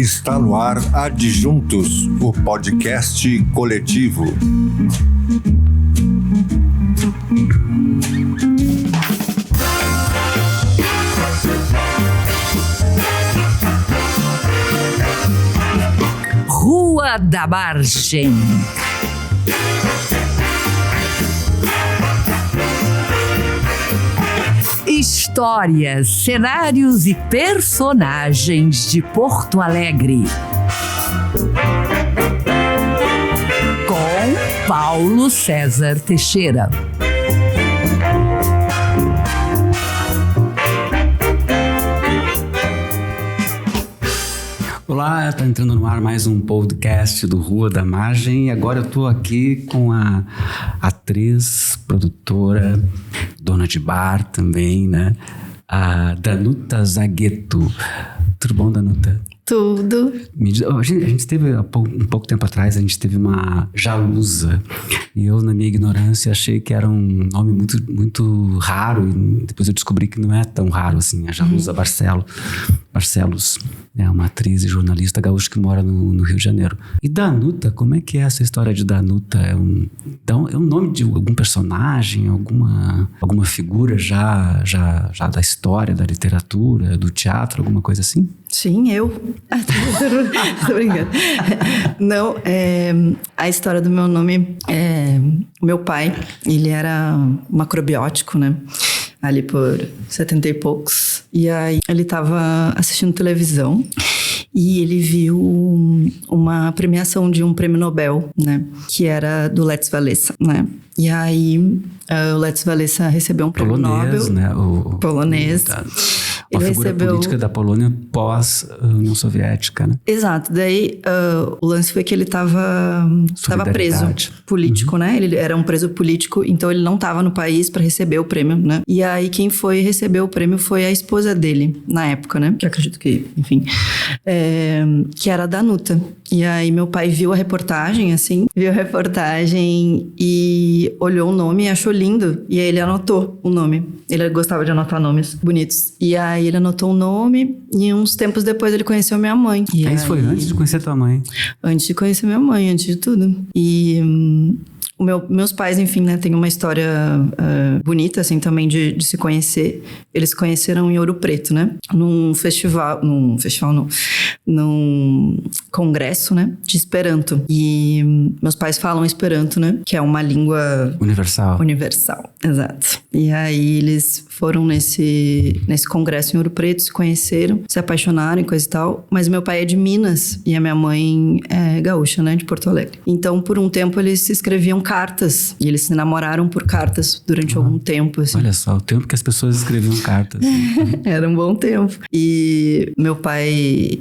Está no ar Adjuntos, o podcast coletivo. Rua da Margem. Histórias, cenários e personagens de Porto Alegre. Com Paulo César Teixeira. Olá, está entrando no ar mais um podcast do Rua da Margem. E agora eu estou aqui com a atriz, produtora, dona de bar também, né? A Danuta Zagueto. Tudo bom, Danuta? Tudo. A gente teve, um pouco tempo atrás, a gente teve uma Jalusa. E eu, na minha ignorância, achei que era um nome muito, muito raro. E depois eu descobri que não é tão raro assim. A Jalusa Barcelos é uma atriz e jornalista gaúcha que mora no Rio de Janeiro. E Danuta, como é que é essa história de Danuta? É um nome de algum personagem, alguma figura já da história, da literatura, do teatro, alguma coisa assim? Sim, eu. Tô brincando. Não, a história do meu nome é... Meu pai, ele era macrobiótico, né? Ali por 70 e poucos. E aí ele tava assistindo televisão e ele viu uma premiação de um prêmio Nobel, né? Que era do Lech Walesa, né? E aí o Lech Walesa recebeu um prêmio polonês, Nobel. Né? Polonês. Uma figura política da Polônia pós-União Soviética, né? Exato. Daí, o lance foi que ele tava preso político, né? Ele era um preso político, então ele não tava no país para receber o prêmio, né? E aí, quem foi receber o prêmio foi a esposa dele, na época, né? Que eu acredito que, enfim, que era a Danuta. E aí, meu pai viu a reportagem e olhou o nome e achou lindo. E aí, ele anotou o nome. Ele gostava de anotar nomes bonitos. E aí, ele anotou o nome e uns tempos depois ele conheceu minha mãe. Isso foi antes de conhecer tua mãe? Antes de conhecer minha mãe, antes de tudo. E... meus pais, enfim, né, tem uma história bonita, assim, também de se conhecer. Eles se conheceram em Ouro Preto, né? Num congresso, né, de Esperanto. E meus pais falam Esperanto, né, que é uma língua... Universal, exato. E aí eles foram nesse congresso em Ouro Preto, se conheceram, se apaixonaram e coisa e tal. Mas meu pai é de Minas e a minha mãe é gaúcha, né, de Porto Alegre. Então, por um tempo, eles se escreviam cartas. E eles se namoraram por cartas durante algum tempo, assim. Olha só, o tempo que as pessoas escreviam cartas. Era um bom tempo. E meu pai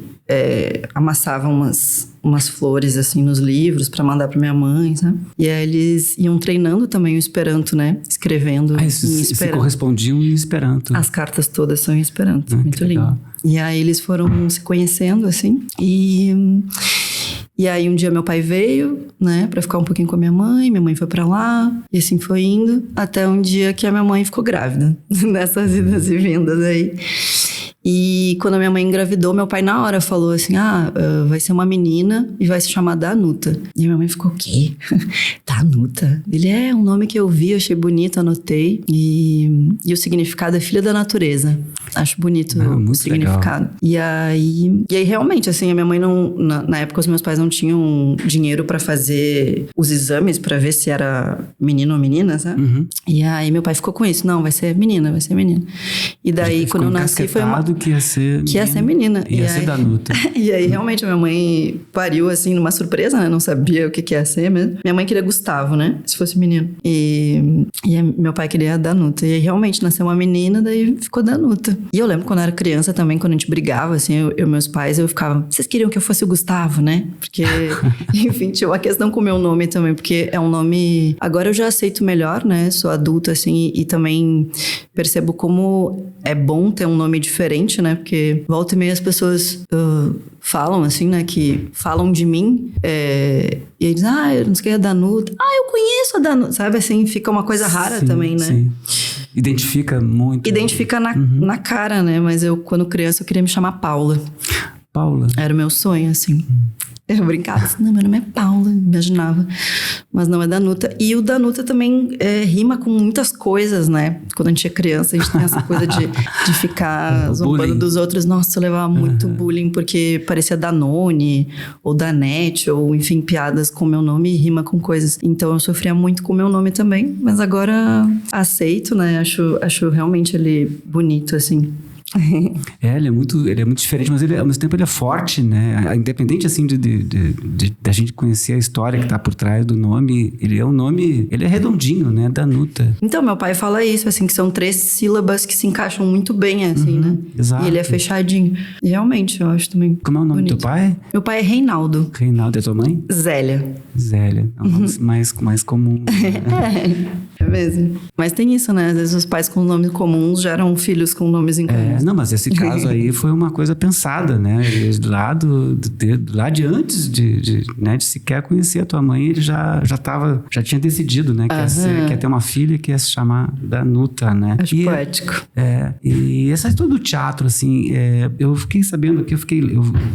amassava umas flores, assim, nos livros pra mandar pra minha mãe, sabe? E aí eles iam treinando também o Esperanto, né? Escrevendo em Esperanto. Se correspondiam em Esperanto. As cartas todas são em Esperanto. Muito lindo. E aí eles foram se conhecendo, assim. E aí um dia meu pai veio, né, pra ficar um pouquinho com a minha mãe foi pra lá, e assim foi indo, até um dia que a minha mãe ficou grávida, nessas idas e vindas aí. E quando a minha mãe engravidou, meu pai na hora falou assim, vai ser uma menina e vai se chamar Danuta. E a minha mãe ficou, o quê? Danuta? Ele é um nome que eu vi, achei bonito, anotei. E o significado é filha da natureza. Acho bonito o significado. Legal. E aí realmente, assim, a minha mãe não... Na época, os meus pais não tinham dinheiro pra fazer os exames pra ver se era menino ou menina, sabe? Uhum. E aí meu pai ficou com isso. Não, vai ser menina. E daí, quando eu nasci, foi uma... que ia ser menina. Ia ser Danuta. E aí, realmente, a minha mãe pariu, assim, numa surpresa, né? Não sabia o que ia ser mesmo. Minha mãe queria Gustavo, né? Se fosse menino. E meu pai queria Danuta. E aí, realmente, nasceu uma menina, daí ficou Danuta. E eu lembro quando eu era criança também, quando a gente brigava, assim, eu meus pais, eu ficava... Vocês queriam que eu fosse o Gustavo, né? Porque, enfim, tinha uma questão com o meu nome também, porque é um nome... Agora eu já aceito melhor, né? Sou adulta, assim, e também percebo como é bom ter um nome diferente, né? Porque volta e meia as pessoas falam, assim, né? Que falam de mim e aí dizem, eu não sei o que é a Danuta. Eu conheço a Danuta. Sabe, assim, fica uma coisa rara também, né? Sim. Identifica muito. Identifica na cara, né? Mas eu, quando criança, eu queria me chamar Paula. Paula. Era o meu sonho, assim. Eu brincava assim, não, meu nome é Paula, imaginava. Mas não é Danuta. E o Danuta também rima com muitas coisas, né? Quando a gente é criança, a gente tem essa coisa de ficar zombando dos outros. Nossa, eu levava muito bullying, porque parecia Danone, ou Danete, ou enfim, piadas com meu nome e rima com coisas. Então eu sofria muito com o meu nome também. Mas agora aceito, né? Acho realmente ele bonito, assim. Ele é muito diferente, mas ao mesmo tempo ele é forte, né? Independente, assim, da gente conhecer a história que tá por trás do nome, ele é redondinho, né? Danuta. Então, meu pai fala isso, assim, que são 3 sílabas que se encaixam muito bem, assim, né? Exato. E ele é fechadinho. E realmente, eu acho também Como é o nome do teu pai? Meu pai é Reinaldo. Reinaldo, é tua mãe? Zélia. Zélia. É um nome mais comum. É mesmo. Mas tem isso, né? Às vezes os pais com nomes comuns geram filhos com nomes incomuns. Não, mas esse caso aí foi uma coisa pensada, né? Lá de antes de sequer conhecer a tua mãe, ele já tinha decidido, né? Que ia ter uma filha que ia se chamar Danuta, né? Acho poético. E essa história do teatro, assim, eu fiquei sabendo que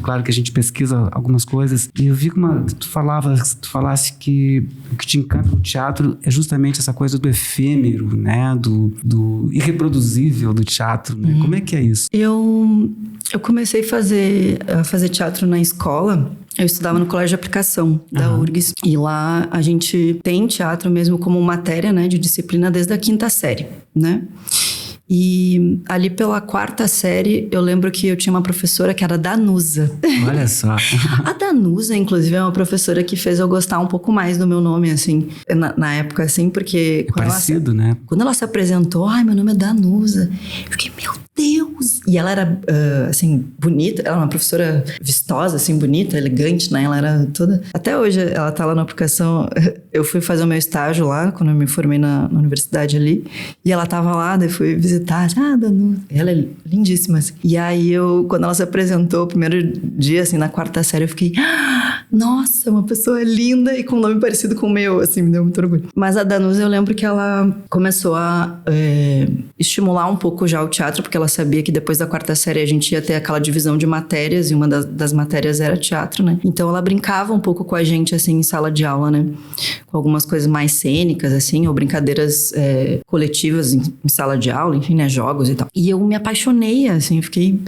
claro que a gente pesquisa algumas coisas, e eu vi que tu falasse que o que te encanta no teatro é justamente essa coisa do efêmero, né? Do irreproduzível do teatro, né? Como é que é isso? Eu comecei a fazer teatro na escola. Eu estudava no colégio de aplicação da URGS. E lá a gente tem teatro mesmo como matéria, né, de disciplina desde a 5ª série, né? E ali pela 4ª série, eu lembro que eu tinha uma professora que era Danusa. Olha só. A Danusa, inclusive, é uma professora que fez eu gostar um pouco mais do meu nome, assim, na época, assim, porque... Parecido, né? Quando ela se apresentou, meu nome é Danusa. Eu fiquei, meu Deus! E ela era, assim, bonita. Ela era uma professora vistosa, assim, bonita, elegante, né? Ela era toda... Até hoje, ela tá lá na aplicação. Eu fui fazer o meu estágio lá, quando eu me formei na universidade ali. E ela tava lá, daí fui visitar. Danusa. Ela é lindíssima, assim. E aí, quando ela se apresentou, o primeiro dia, assim, na 4ª série, eu fiquei... Nossa, uma pessoa linda e com um nome parecido com o meu, assim, me deu muito orgulho. Mas a Danusa, eu lembro que ela começou a estimular um pouco já o teatro, porque ela sabia que depois da 4ª série a gente ia ter aquela divisão de matérias, e uma das matérias era teatro, né? Então ela brincava um pouco com a gente, assim, em sala de aula, né? Com algumas coisas mais cênicas, assim, ou brincadeiras coletivas em sala de aula, enfim, né? Jogos e tal. E eu me apaixonei, assim, fiquei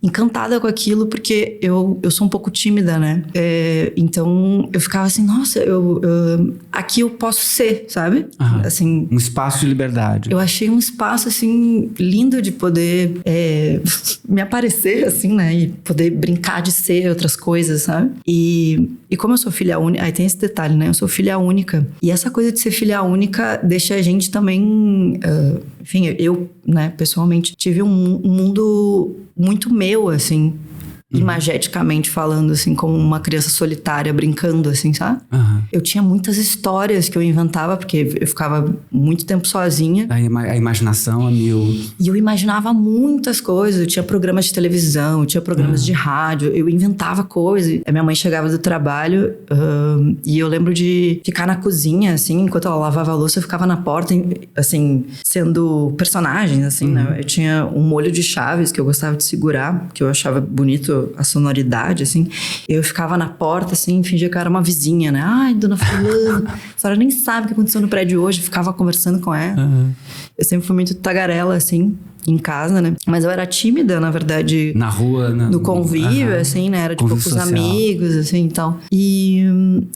encantada com aquilo, porque eu sou um pouco tímida, né? Então eu ficava assim, nossa, aqui eu posso ser, sabe? Assim, um espaço de liberdade. Eu achei um espaço, assim, lindo de poder me aparecer, assim, né? E poder brincar de ser outras coisas, sabe? E como eu sou filha única, aí tem esse detalhe, né? Eu sou filha única. E essa coisa de ser filha única deixa a gente também... enfim, eu, né, pessoalmente, tive um mundo muito meu, assim... imageticamente falando, assim, como uma criança solitária, brincando, assim, sabe? Eu tinha muitas histórias que eu inventava, porque eu ficava muito tempo sozinha. A imaginação a mil. E eu imaginava muitas coisas. Eu tinha programas de televisão, eu tinha programas de rádio, eu inventava coisas. A minha mãe chegava do trabalho e eu lembro de ficar na cozinha, assim, enquanto ela lavava a louça, eu ficava na porta, assim, sendo personagem, assim, né? Eu tinha um molho de chaves que eu gostava de segurar, que eu achava bonito a sonoridade, assim. Eu ficava na porta, assim, fingia que eu era uma vizinha, né? Ai, dona fulana, a senhora nem sabe o que aconteceu no prédio hoje. Ficava conversando com ela. Eu sempre fui muito tagarela, assim, em casa, né? Mas eu era tímida, na verdade. Na rua, no convívio, assim, né? Era tipo com os amigos, assim, e tal. E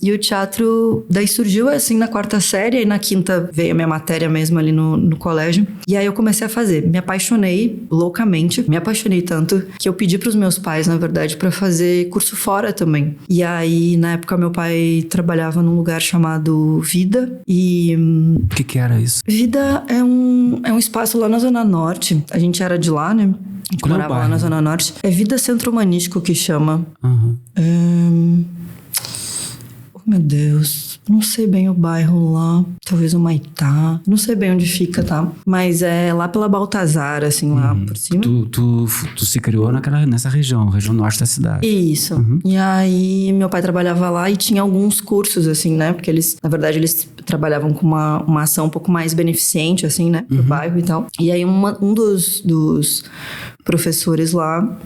o teatro, daí surgiu, assim, na 4ª série. E na 5ª veio a minha matéria mesmo ali no colégio. E aí eu comecei a fazer. Me apaixonei loucamente. Me apaixonei tanto que eu pedi pros meus pais, na verdade, pra fazer curso fora também. E aí, na época, meu pai trabalhava num lugar chamado Vida. E... O que era isso? Vida é um espaço lá na Zona Norte. A gente era de lá, né? A gente morava lá na Zona Norte. É Vida Centro Humanístico que chama. Oh, meu Deus. Não sei bem o bairro lá. Talvez o Maitá. Não sei bem onde fica, tá? Mas é lá pela Baltazar, assim, lá por cima. Tu se criou nessa região norte da cidade. Isso. E aí, meu pai trabalhava lá e tinha alguns cursos, assim, né? Porque eles, na verdade, eles trabalhavam com uma ação um pouco mais beneficente, assim, né? Pro bairro e tal. E aí um dos professores lá,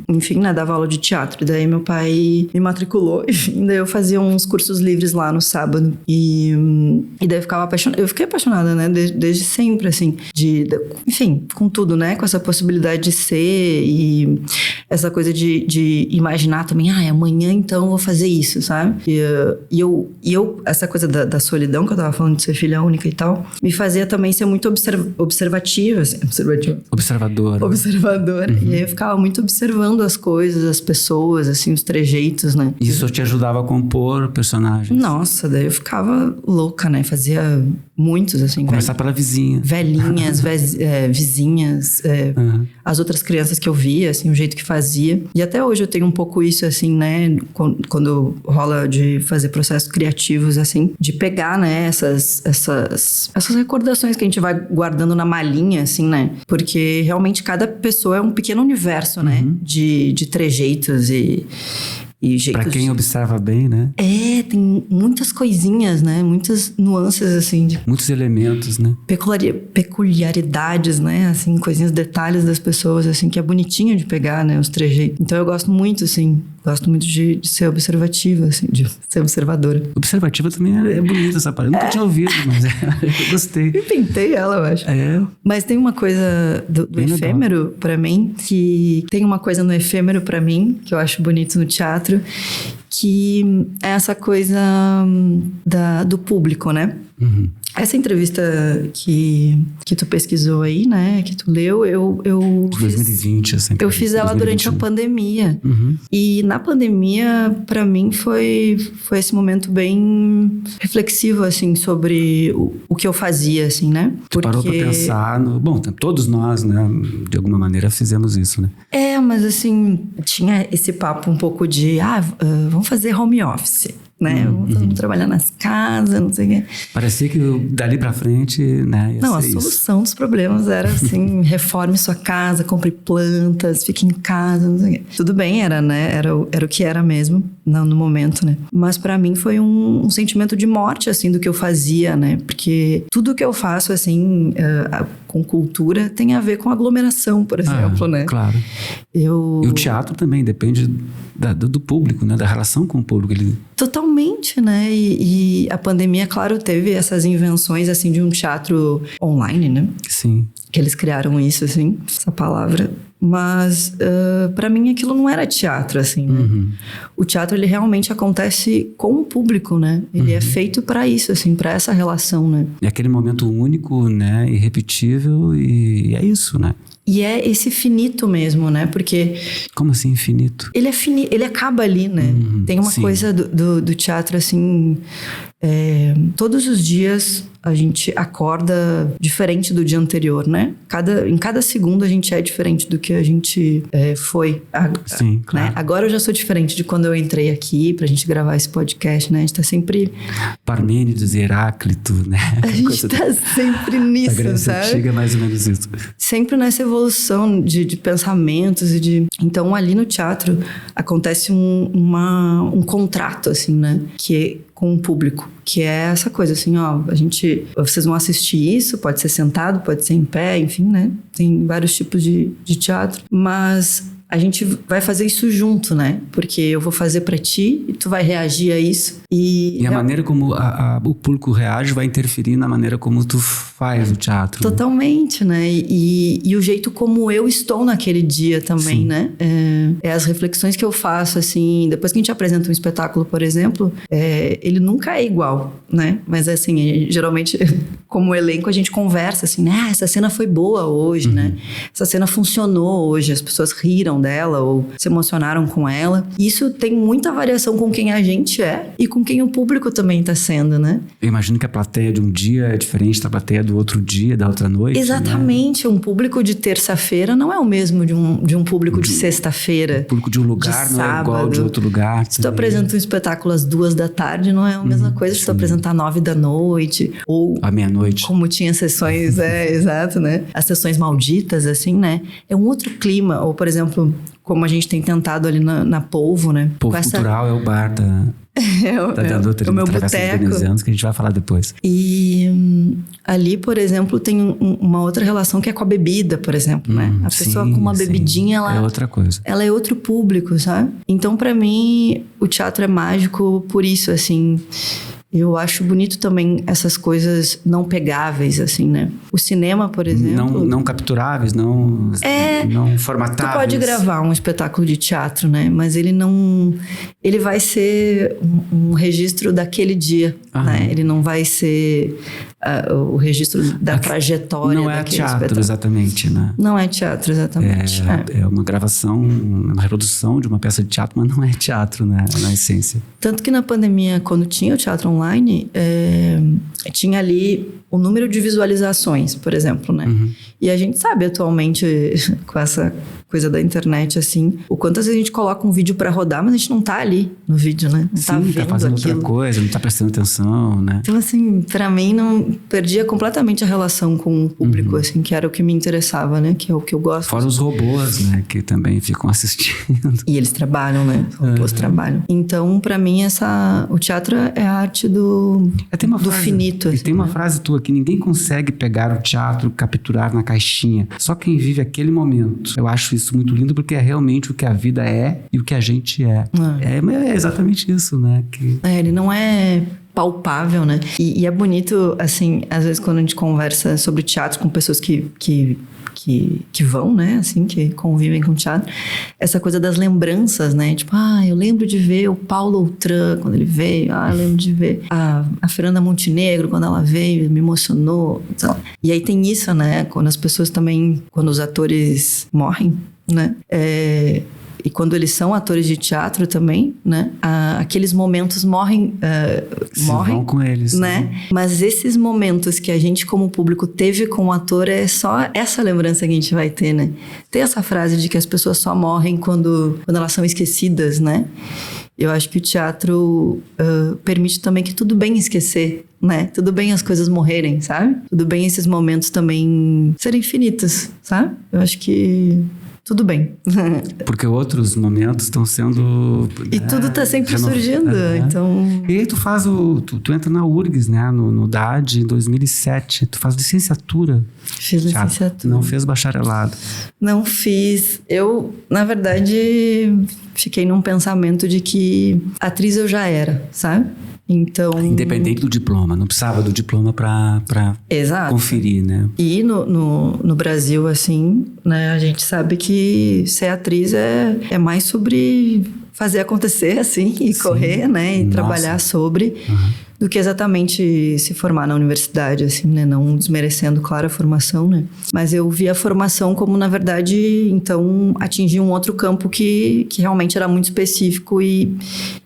enfim, né, dava aula de teatro. E daí meu pai me matriculou, enfim, daí eu fazia uns cursos livres lá no sábado. E daí eu ficava apaixonada. Eu fiquei apaixonada, né, desde sempre, assim, enfim, com tudo, né, com essa possibilidade de ser e essa coisa de imaginar também, amanhã então eu vou fazer isso, sabe? E eu essa coisa da solidão, que eu tava falando de ser filha única e tal, me fazia também ser muito observativa, assim, observadora. E aí eu ficava muito observando as coisas, as pessoas, assim, os trejeitos, né? Isso te ajudava a compor personagens? Nossa, daí eu ficava louca, né? Fazia muitos, assim. Começar pela vizinha. Velhinhas, vizinhas, as outras crianças que eu via, assim, o jeito que fazia. E até hoje eu tenho um pouco isso, assim, né? Quando rola de fazer processos criativos, assim, de pegar, né? Essas recordações que a gente vai guardando na malinha, assim, né? Porque realmente cada pessoa é um pequeno universo, né? De trejeitos e jeitos. Pra quem observa bem, né? Tem muitas coisinhas, né? Muitas nuances, assim. Muitos elementos, né? Peculiaridades, né? Assim, coisinhas, detalhes das pessoas, assim, que é bonitinho de pegar, né? Os trejeitos. Então eu gosto muito, assim. Gosto muito de ser observativa, assim, de ser observadora. Observativa também é bonita essa palavra. Eu nunca tinha ouvido, mas eu gostei. Eu pintei ela, eu acho. Mas tem uma coisa do efêmero pra mim, que tem uma coisa no efêmero pra mim, que eu acho bonito no teatro, que é essa coisa do público, né? Essa entrevista que tu pesquisou aí, né? Que tu leu, eu 2020, assim. Eu fiz ela 2021. durante a pandemia. E na pandemia, pra mim, foi esse momento bem reflexivo, assim, sobre o que eu fazia, assim, né? Tu parou pra pensar Bom, todos nós, né? De alguma maneira fizemos isso, né? Mas assim, tinha esse papo um pouco de... vamos fazer home office, né? Vamos trabalhar nas casas, não sei o quê. Parecia que dali pra frente, né? Não, a solução dos problemas era assim, reforme sua casa, compre plantas, fique em casa, não sei o quê. Tudo bem, era, né? Era o que era mesmo, no momento, né? Mas pra mim foi um sentimento de morte, assim, do que eu fazia, né? Porque tudo que eu faço, assim, com cultura, tem a ver com aglomeração, por exemplo, né? Claro. E o teatro também depende do público, né? Da relação com o público. Totalmente, né? E a pandemia, claro, teve essas invenções, assim, de um teatro online, né? Sim. Que eles criaram isso, assim, essa palavra. Mas, pra mim, aquilo não era teatro, assim, né? O teatro, ele realmente acontece com o público, né? Ele é feito pra isso, assim, pra essa relação, né? É aquele momento único, né? Irrepetível e é isso, né? E é esse finito mesmo, né? Porque... Como assim infinito? Ele é finito, ele acaba ali, né? Tem uma coisa do teatro, assim... todos os dias a gente acorda diferente do dia anterior, né? Em cada segundo a gente é diferente do que a gente foi. Sim, claro. Né? Agora eu já sou diferente de quando eu entrei aqui pra gente gravar esse podcast, né? A gente tá sempre... Parmênides e Heráclito, né? A gente tá sempre nisso, da Grécia sabe? antiga é mais ou menos isso. Sempre nessa evolução de pensamentos e de... Então, ali no teatro acontece um contrato, assim, né? Que é com o público, que é essa coisa assim, vocês vão assistir isso, pode ser sentado, pode ser em pé, enfim, né? Tem vários tipos de teatro, mas a gente vai fazer isso junto, né? Porque eu vou fazer pra ti e tu vai reagir a isso. E a maneira como o público reage vai interferir na maneira como tu faz o teatro. Totalmente, né? E o jeito como eu estou naquele dia também, né? As reflexões que eu faço, assim... Depois que a gente apresenta um espetáculo, por exemplo, ele nunca é igual, né? Mas, assim, geralmente, como elenco, a gente conversa, assim, né? Essa cena foi boa hoje, né? Essa cena funcionou hoje, as pessoas riram dela ou se emocionaram com ela. Isso tem muita variação com quem a gente é e com quem o público também tá sendo, né? Eu imagino que a plateia de um dia é diferente da plateia do outro dia, da outra noite. Exatamente. Né? Um público de terça-feira não é o mesmo de um público de sexta-feira. O público de um lugar não é igual de outro lugar. Se tu apresenta um espetáculo às 2h da não é a mesma coisa se tu apresentar 9h ou... À meia-noite. Como tinha sessões, exato, né? As sessões malditas, assim, né? É um outro clima. Ou, por exemplo... como a gente tem tentado ali na Polvo, né? Polvo Cultural é o bar da doutora o meu Travessa dos boteco. Venezianos, que a gente vai falar depois. E ali, por exemplo, tem uma outra relação que é com a bebida, por exemplo, né? A pessoa com uma bebidinha, ela é outra coisa. Ela é outro público, sabe? Então, pra mim, o teatro é mágico por isso, assim. Eu acho bonito também essas coisas não pegáveis, assim, né? O cinema, por exemplo... Não capturáveis, não formatáveis. Tu pode gravar um espetáculo de teatro, né? Mas ele não... Ele vai ser um registro daquele dia, né? Ele não vai ser o registro da trajetória não é teatro, espetáculo. Exatamente, né? Não é teatro, exatamente. É uma gravação, uma reprodução de uma peça de teatro, mas não é teatro, né? Na essência. Tanto que na pandemia, quando tinha o teatro online, tinha ali o número de visualizações, por exemplo, né? E a gente sabe atualmente, com essa coisa da internet, assim, o quanto às vezes a gente coloca um vídeo pra rodar, mas a gente não tá ali no vídeo, né? Não tá vendo tá fazendo aquilo. outra coisa, não tá prestando atenção, né? Então, assim, pra mim, não perdia completamente a relação com o público, assim, que era o que me interessava, né? Que é o que eu gosto. Fora os robôs, né? Que também ficam assistindo. E eles trabalham, né? Os robôs trabalham. Então, pra mim, o teatro é a arte do finito. E assim, tem uma né? frase tua que ninguém consegue pegar o teatro, capturar na caixinha. Só quem vive aquele momento. Eu acho isso muito lindo porque é realmente o que a vida é e o que a gente é. É exatamente isso, né? Ele não é palpável, né? E é bonito, assim, às vezes quando a gente conversa sobre teatro com pessoas que vão, né? Assim, que convivem com teatro. Essa coisa das lembranças, né? Tipo, eu lembro de ver o Paulo Outram quando ele veio. Eu lembro de ver a Fernanda Montenegro quando ela veio, me emocionou. E aí tem isso, né? Quando as pessoas também... Quando os atores morrem, né? E quando eles são atores de teatro também, né? Aqueles momentos morrem... vão com eles. Né? Mas esses momentos que a gente, como público, teve com o ator, é só essa lembrança que a gente vai ter, né? Tem essa frase de que as pessoas só morrem quando elas são esquecidas, né? Eu acho que o teatro permite também que tudo bem esquecer, né? Tudo bem as coisas morrerem, sabe? Tudo bem esses momentos também serem finitos, sabe? Eu acho que... Tudo bem. Porque outros momentos estão sendo... E tudo tá sempre surgindo, então... E aí tu entra na URGS, né? No DAD, em 2007. Tu faz licenciatura. Fiz licenciatura. Não fez bacharelado. Não fiz. Eu, na verdade, fiquei num pensamento de que atriz eu já era, sabe? Então... Independente do diploma, não precisava do diploma pra conferir, né? E no Brasil, assim, né, a gente sabe que ser atriz é mais sobre fazer acontecer, assim, e correr, né, e trabalhar sobre... do que exatamente se formar na universidade, assim, né? Não desmerecendo, claro, a formação, né? Mas eu vi a formação como, na verdade, então, atingir um outro campo que realmente era muito específico e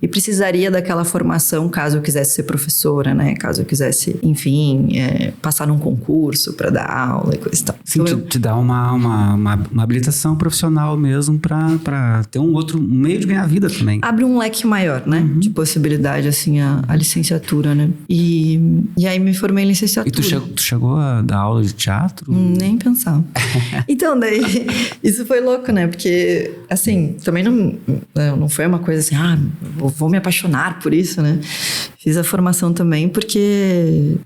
precisaria daquela formação caso eu quisesse ser professora, né? Caso eu quisesse, enfim, passar num concurso para dar aula e coisa e tal. Sim, então, te dá uma habilitação profissional mesmo para ter um meio de ganhar vida também. Abre um leque maior, né? De possibilidade, assim, a licenciatura. Né? E aí me formei em licenciatura. E tu chegou a dar aula de teatro? Nem pensar. Então, daí, isso foi louco, né? Porque, assim, também não foi uma coisa assim, vou me apaixonar por isso, né? Fiz a formação também porque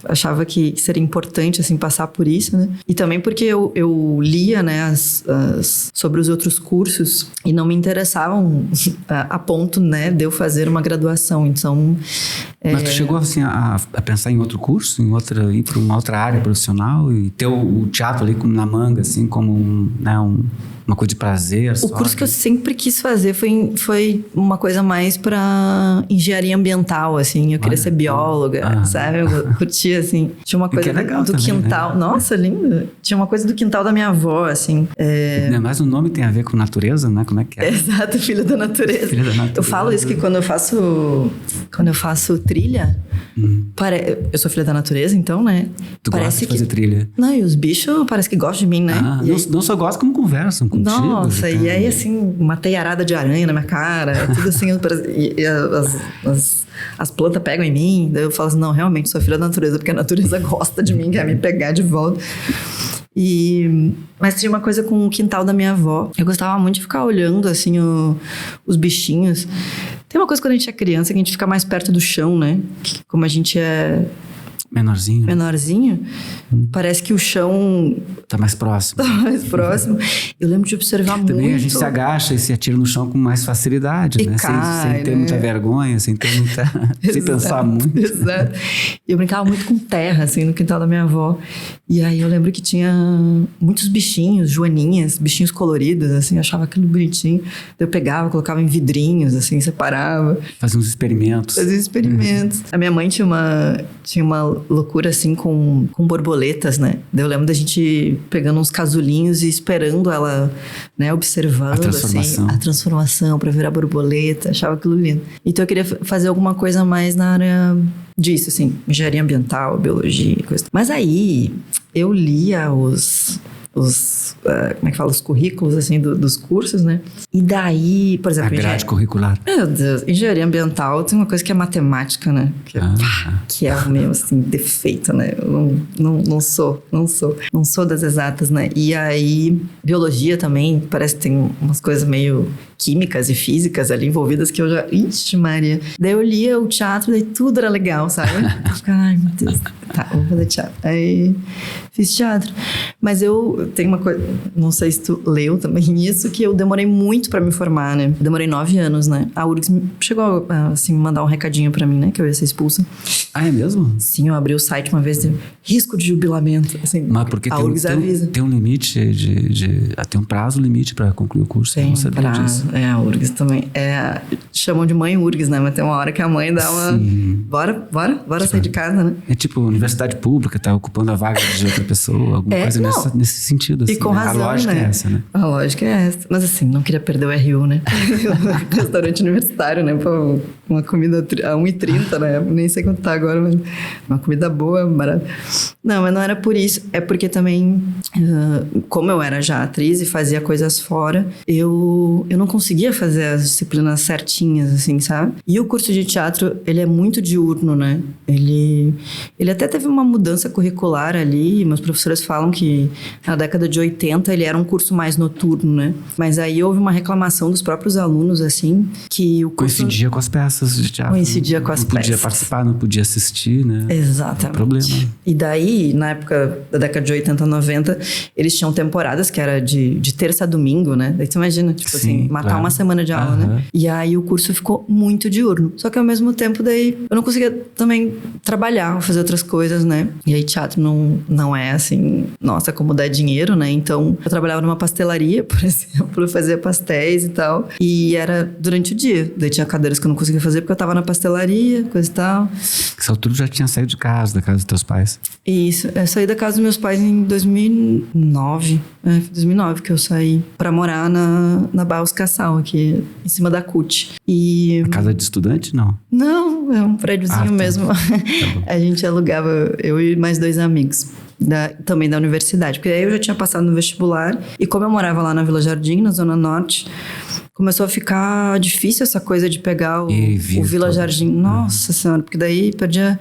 achava que seria importante, assim, passar por isso, né? E também porque eu lia, né, sobre os outros cursos e não me interessavam a ponto, né, de eu fazer uma graduação. Então... Mas tu chegou, assim, a pensar em outro curso? Ir para uma outra área profissional e ter o teatro ali como na manga, assim, como uma coisa de prazer? O curso que eu sempre quis fazer foi uma coisa mais para engenharia ambiental, assim. Eu queria ser bióloga, sabe? Eu curtia, assim. Tinha uma coisa do quintal. Né? Nossa, lindo. Tinha uma coisa do quintal da minha avó, assim. Mas o nome tem a ver com natureza, né? Como é que é? Exato, filho da natureza. Filho da natureza. Eu falo isso que quando eu faço trilha, eu sou filha da natureza, então, né? Tu gosta de fazer trilha? Não, e os bichos parece que gostam de mim, né? Não só gostam, como conversam contigo. Nossa, e aí, assim, uma teiarada de aranha na minha cara, tudo assim, e as plantas pegam em mim, daí eu falo assim, não, realmente, sou filha da natureza, porque a natureza gosta de mim, quer me pegar de volta. Mas tinha uma coisa com o quintal da minha avó. Eu gostava muito de ficar olhando, assim, os bichinhos. Tem uma coisa quando a gente é criança que a gente fica mais perto do chão, né? Que, como a gente é... menorzinho, parece que o chão tá mais próximo. Eu lembro de observar muito. Também a gente se agacha e se atira no chão com mais facilidade, né? Cai, sem ter muita vergonha, sem ter muita... sem pensar muito. Exato. Eu brincava muito com terra, assim, no quintal da minha avó. E aí eu lembro que tinha muitos bichinhos, joaninhas, bichinhos coloridos, assim, eu achava aquilo bonitinho. Eu pegava, colocava em vidrinhos, assim, separava. Fazia uns experimentos. A minha mãe tinha uma loucura, assim, com borboletas, né? Daí eu lembro da gente pegando uns casulinhos e esperando ela, né? Observando, assim, a transformação pra virar borboleta. Achava aquilo lindo. Então eu queria fazer alguma coisa mais na área disso, assim. Engenharia ambiental, biologia, coisa. Mas aí eu lia os como é que fala? Os currículos, assim, dos cursos, né? E daí, por exemplo... A grade curricular. Meu Deus, engenharia ambiental tem uma coisa que é matemática, né? Que é o meu, assim, defeito, né? Eu não sou das exatas, né? E aí, biologia também, parece que tem umas coisas meio químicas e físicas ali envolvidas que eu já... Ixi, Maria. Daí eu lia o teatro, daí tudo era legal, sabe? Eu ficava, ai, meu Deus. Tá, vou fazer teatro. Aí fiz teatro. Mas eu tenho uma coisa, não sei se tu leu também isso, que eu demorei muito pra me formar, né? Demorei 9 anos, né? A URGS chegou, assim, mandar um recadinho pra mim, né? Que eu ia ser expulsa. Ah, é mesmo? Sim, eu abri o site uma vez de risco de jubilamento, assim. Mas porque a URGS avisa. Tem um limite tem um prazo limite pra concluir o curso. Tem não sabia disso. A URGS também. Chamam de mãe URGS, né? Mas tem uma hora que a mãe dá uma... Sim. Bora sair de casa, né? É tipo, universidade pública tá ocupando a vaga de outra pessoa, alguma coisa nesse sentido. Assim, e com razão, a lógica né? é essa, né? A lógica é essa. Mas assim, não queria perder o RU, né? Restaurante universitário, né? Pô, uma comida a 1,30, né? Nem sei quanto tá agora, mas uma comida boa, barata. Não, mas não era por isso. É porque também, como eu era já atriz e fazia coisas fora, eu não conseguia fazer as disciplinas certinhas, assim, sabe? E o curso de teatro, ele é muito diurno, né? Ele até teve uma mudança curricular ali. Meus professores falam que na década de 80 ele era um curso mais noturno, né? Mas aí houve uma reclamação dos próprios alunos, assim, que o curso... Coincidia com as peças de teatro. Coincidia com as peças. Não podia participar, não podia assistir, né? Exatamente. Problema. E daí, na época da década de 80, 90, eles tinham temporadas que era de terça a domingo, né? Daí você imagina, tipo assim, matar uma semana de aula, né? E aí o curso ficou muito diurno. Só que ao mesmo tempo, daí eu não conseguia também trabalhar ou fazer outras coisas, né? E aí teatro não é assim, nossa, como dá dinheiro, né? Então eu trabalhava numa pastelaria, por exemplo, eu fazia pastéis e tal. E era durante o dia. Daí tinha cadeiras que eu não conseguia fazer porque eu tava na pastelaria, coisa e tal. Nessa altura já tinha saído de casa, da casa dos teus pais. Isso, eu saí da casa dos meus pais em 2009. Foi 2009 que eu saí pra morar na Barros Cassal, aqui em cima da CUT. E... A casa de estudante, não? Não, é um prédiozinho mesmo. Tá A gente alugava, eu e mais 2 amigos. Também da universidade, porque aí eu já tinha passado no vestibular e como eu morava lá na Vila Jardim, na Zona Norte, começou a ficar difícil essa coisa de pegar o Vila Jardim. Nossa Senhora, porque daí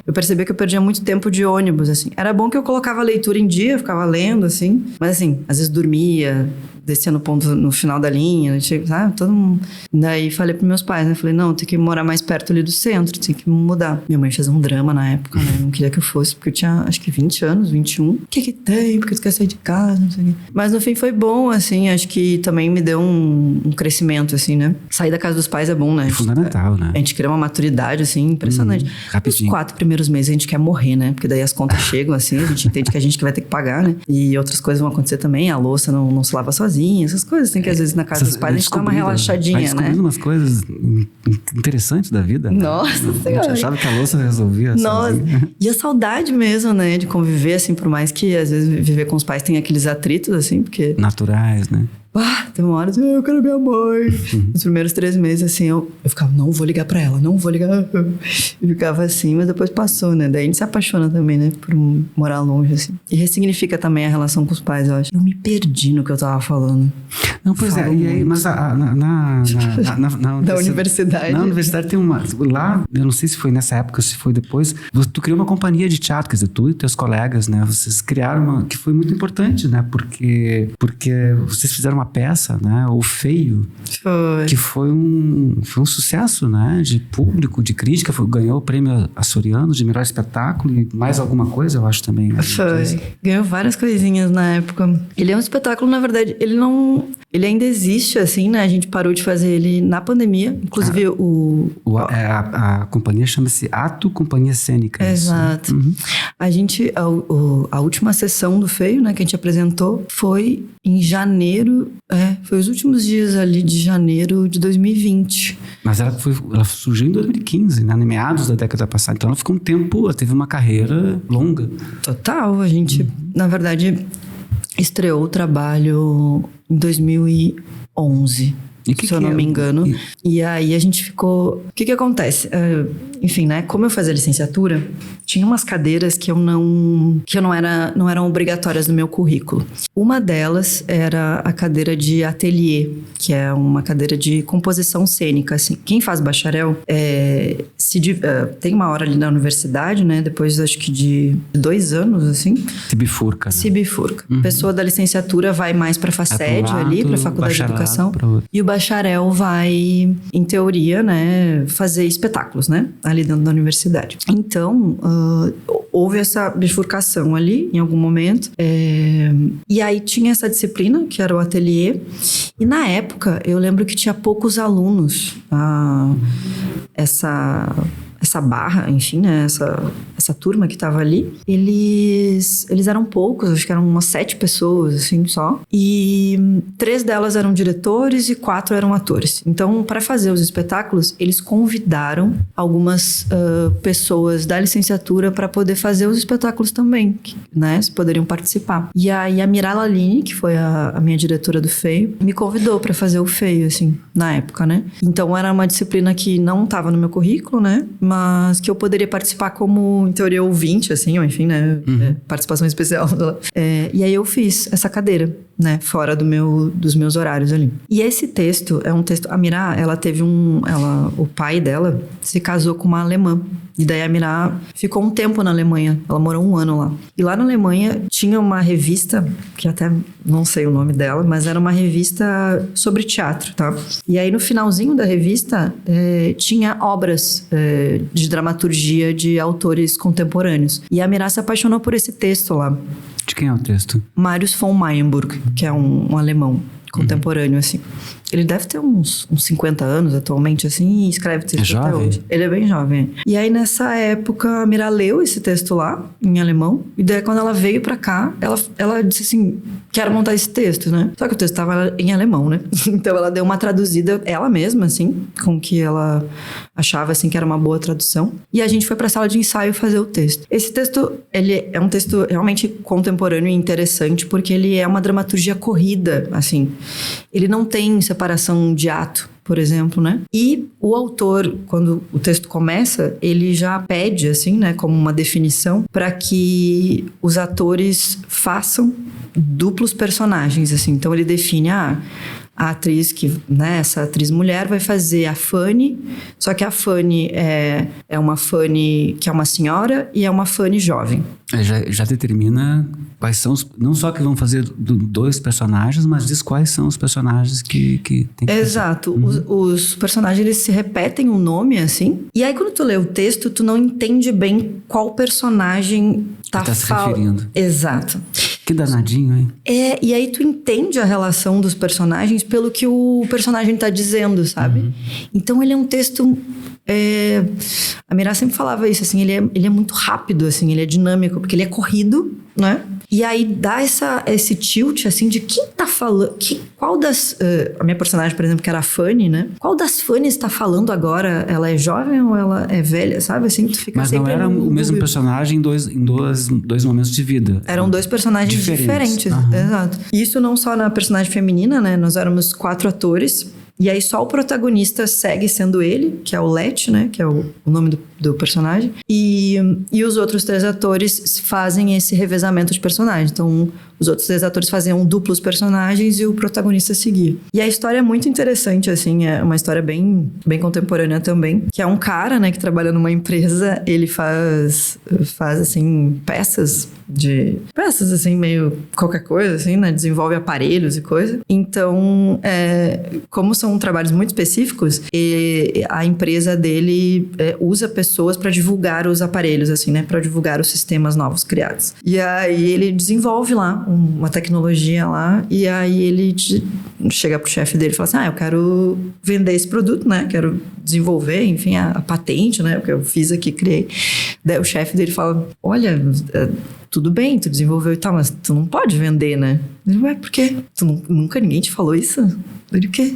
eu percebia que eu perdia muito tempo de ônibus, assim. Era bom que eu colocava a leitura em dia, ficava lendo, assim, mas assim, às vezes dormia, descia no ponto no final da linha, sabe? Todo mundo. Daí falei pros meus pais, né? Falei, não, tem que morar mais perto ali do centro, tem que mudar. Minha mãe fez um drama na época, né? Não queria que eu fosse, porque eu tinha, acho que 20 anos, 21. O que tem? Porque tu quer sair de casa, não sei o quê. Mas no fim foi bom, assim, acho que também me deu um crescimento, assim, né? Sair da casa dos pais é bom, né? É fundamental, né? A gente cria uma maturidade, assim, impressionante. Rapidinho. Os 4 primeiros meses a gente quer morrer, né? Porque daí as contas chegam, assim, a gente entende que a gente que vai ter que pagar, né? E outras coisas vão acontecer também, a louça não se lava sozinha, essas coisas, assim, que às vezes na casa dos pais a gente dá uma relaxadinha, vai descobrindo umas coisas interessantes da vida. Nossa Senhora. A gente achava que a louça resolvia. Nossa. E a saudade mesmo, né? De conviver, assim, por mais que às vezes viver com os pais tem aqueles atritos, assim, porque... Naturais, né? Tem uma hora, eu quero minha mãe. Nos primeiros 3 meses, assim, eu ficava, não vou ligar pra ela, não vou ligar. E ficava assim, mas depois passou, né? Daí a gente se apaixona também, né? Por morar longe, assim. E ressignifica também a relação com os pais, eu acho. Eu me perdi no que eu tava falando. Não, pois é, e aí, mas na universidade. Na universidade tem uma... Lá, eu não sei se foi nessa época ou se foi depois, tu criou uma companhia de teatro, quer dizer, tu e teus colegas, né? Vocês criaram uma... que foi muito importante, né? Porque vocês fizeram uma peça, né? O Feio. Foi. Que foi um sucesso, né? De público, de crítica. Ganhou o prêmio Açoriano de melhor espetáculo e mais alguma coisa, eu acho também. Né? Foi. Ganhou várias coisinhas na época. Ele é um espetáculo, na verdade, ele ainda existe, assim, né? A gente parou de fazer ele na pandemia. Inclusive, a companhia chama-se Ato Companhia Cênica. Exato. Uhum. A gente... A última sessão do Feio, né? Que a gente apresentou foi em janeiro... foi os últimos dias ali de janeiro de 2020. Mas ela surgiu em 2015, né? Meados da década passada. Então ela ficou um tempo... Ela teve uma carreira longa. Total. A gente, na verdade, estreou o trabalho em 2011. Se eu não me engano. E aí a gente ficou... O que acontece? Enfim, né? Como eu fazia licenciatura, tinha umas cadeiras que não eram obrigatórias no meu currículo. Uma delas era a cadeira de ateliê, que é uma cadeira de composição cênica, assim. Quem faz bacharel tem uma hora ali na universidade, né? Depois, acho que de 2 anos, assim. Se bifurca, né? Se bifurca. Uhum. Pessoa da licenciatura vai mais pra FACED ali, pra Faculdade de Educação. E o bacharel vai, em teoria, né? Fazer espetáculos, né? Ali dentro da universidade. Então, houve essa bifurcação ali, em algum momento. E aí tinha essa disciplina, que era o ateliê. E na época, eu lembro que tinha poucos alunos. Essa barra, enfim, né? Essa turma que tava ali, eles eram poucos, acho que eram umas 7 pessoas, assim, só. E 3 delas eram diretores e 4 eram atores. Então, para fazer os espetáculos, eles convidaram algumas pessoas da licenciatura para poder fazer os espetáculos também, né? Eles poderiam participar. E aí a Mirala Aline, que foi a minha diretora do Feio, me convidou para fazer o Feio, assim, na época, né? Então, era uma disciplina que não tava no meu currículo, né? Mas que eu poderia participar como, em teoria, ouvinte, assim, ou enfim, né? Uhum. Participação especial. E aí eu fiz essa cadeira, né? Fora dos meus horários ali. E esse texto é um texto... A Mirá, ela teve o pai dela se casou com uma alemã. E daí a Mirá ficou um tempo na Alemanha. Ela morou 1 ano lá. E lá na Alemanha tinha uma revista, que até não sei o nome dela, mas era uma revista sobre teatro, tá? E aí no finalzinho da revista tinha obras de dramaturgia de autores contemporâneos. E a Mirá se apaixonou por esse texto lá. De quem é o texto? Marius von Mayenburg, que é um alemão contemporâneo, assim. Ele deve ter uns 50 anos atualmente, assim, e escreve texto até hoje. Ele é bem jovem. E aí, nessa época, a Mirá leu esse texto lá, em alemão, e daí, quando ela veio pra cá, ela disse assim, quero montar esse texto, né? Só que o texto tava em alemão, né? Então, ela deu uma traduzida, ela mesma, assim, com que ela achava, assim, que era uma boa tradução. E a gente foi pra sala de ensaio fazer o texto. Esse texto, ele é um texto realmente contemporâneo e interessante, porque ele é uma dramaturgia corrida, assim. Ele não tem separação de ato, por exemplo, né? E o autor, quando o texto começa, ele já pede, assim, né, como uma definição, para que os atores façam duplos personagens, assim. Então, ele define, a atriz essa atriz mulher vai fazer a Fanny, só que a Fanny é uma Fanny que é uma senhora e é uma Fanny jovem. Já determina quais são não só que vão fazer 2 personagens, mas diz quais são os personagens que tem que Exato. Os personagens, eles se repetem um nome, assim. E aí, quando tu lê o texto, tu não entende bem qual personagem tá se referindo. Exato. Que danadinho, hein? E aí tu entende a relação dos personagens pelo que o personagem tá dizendo, sabe? Então, ele é um texto A Mira sempre falava isso, assim, ele é muito rápido, assim, ele é dinâmico, porque ele é corrido, né? E aí dá esse tilt, assim, de quem tá falando... Qual das... a minha personagem, por exemplo, que era a Fanny, né? Qual das Fannys tá falando agora? Ela é jovem ou ela é velha, sabe? Assim, tu fica Mas não era o mesmo personagem em dois momentos de vida. Eram dois personagens diferentes. Exato. Isso não só na personagem feminina, né? Nós éramos 4 atores... E aí só o protagonista segue sendo ele, que é o Let, né? Que é o nome do personagem. E os outros 3 atores fazem esse revezamento de personagens. Então, os outros 3 atores faziam duplos personagens e o protagonista seguia. E a história é muito interessante, assim. É uma história bem, bem contemporânea também. Que é um cara, né? Que trabalha numa empresa. Ele faz assim, peças, assim, meio qualquer coisa, assim, né? Desenvolve aparelhos e coisa. Então, como são trabalhos muito específicos, a empresa dele usa pessoas para divulgar os aparelhos, assim, né? Para divulgar os sistemas novos criados. E aí ele desenvolve lá uma tecnologia lá, e aí ele chega pro chefe dele e fala assim, eu quero vender esse produto, né? Quero desenvolver, enfim, a patente, né? Porque eu fiz aqui, criei. Daí o chefe dele fala, olha... tudo bem, tu desenvolveu e tal, mas tu não pode vender, né? Ele, por quê? Nunca ninguém te falou isso? Ele, o quê?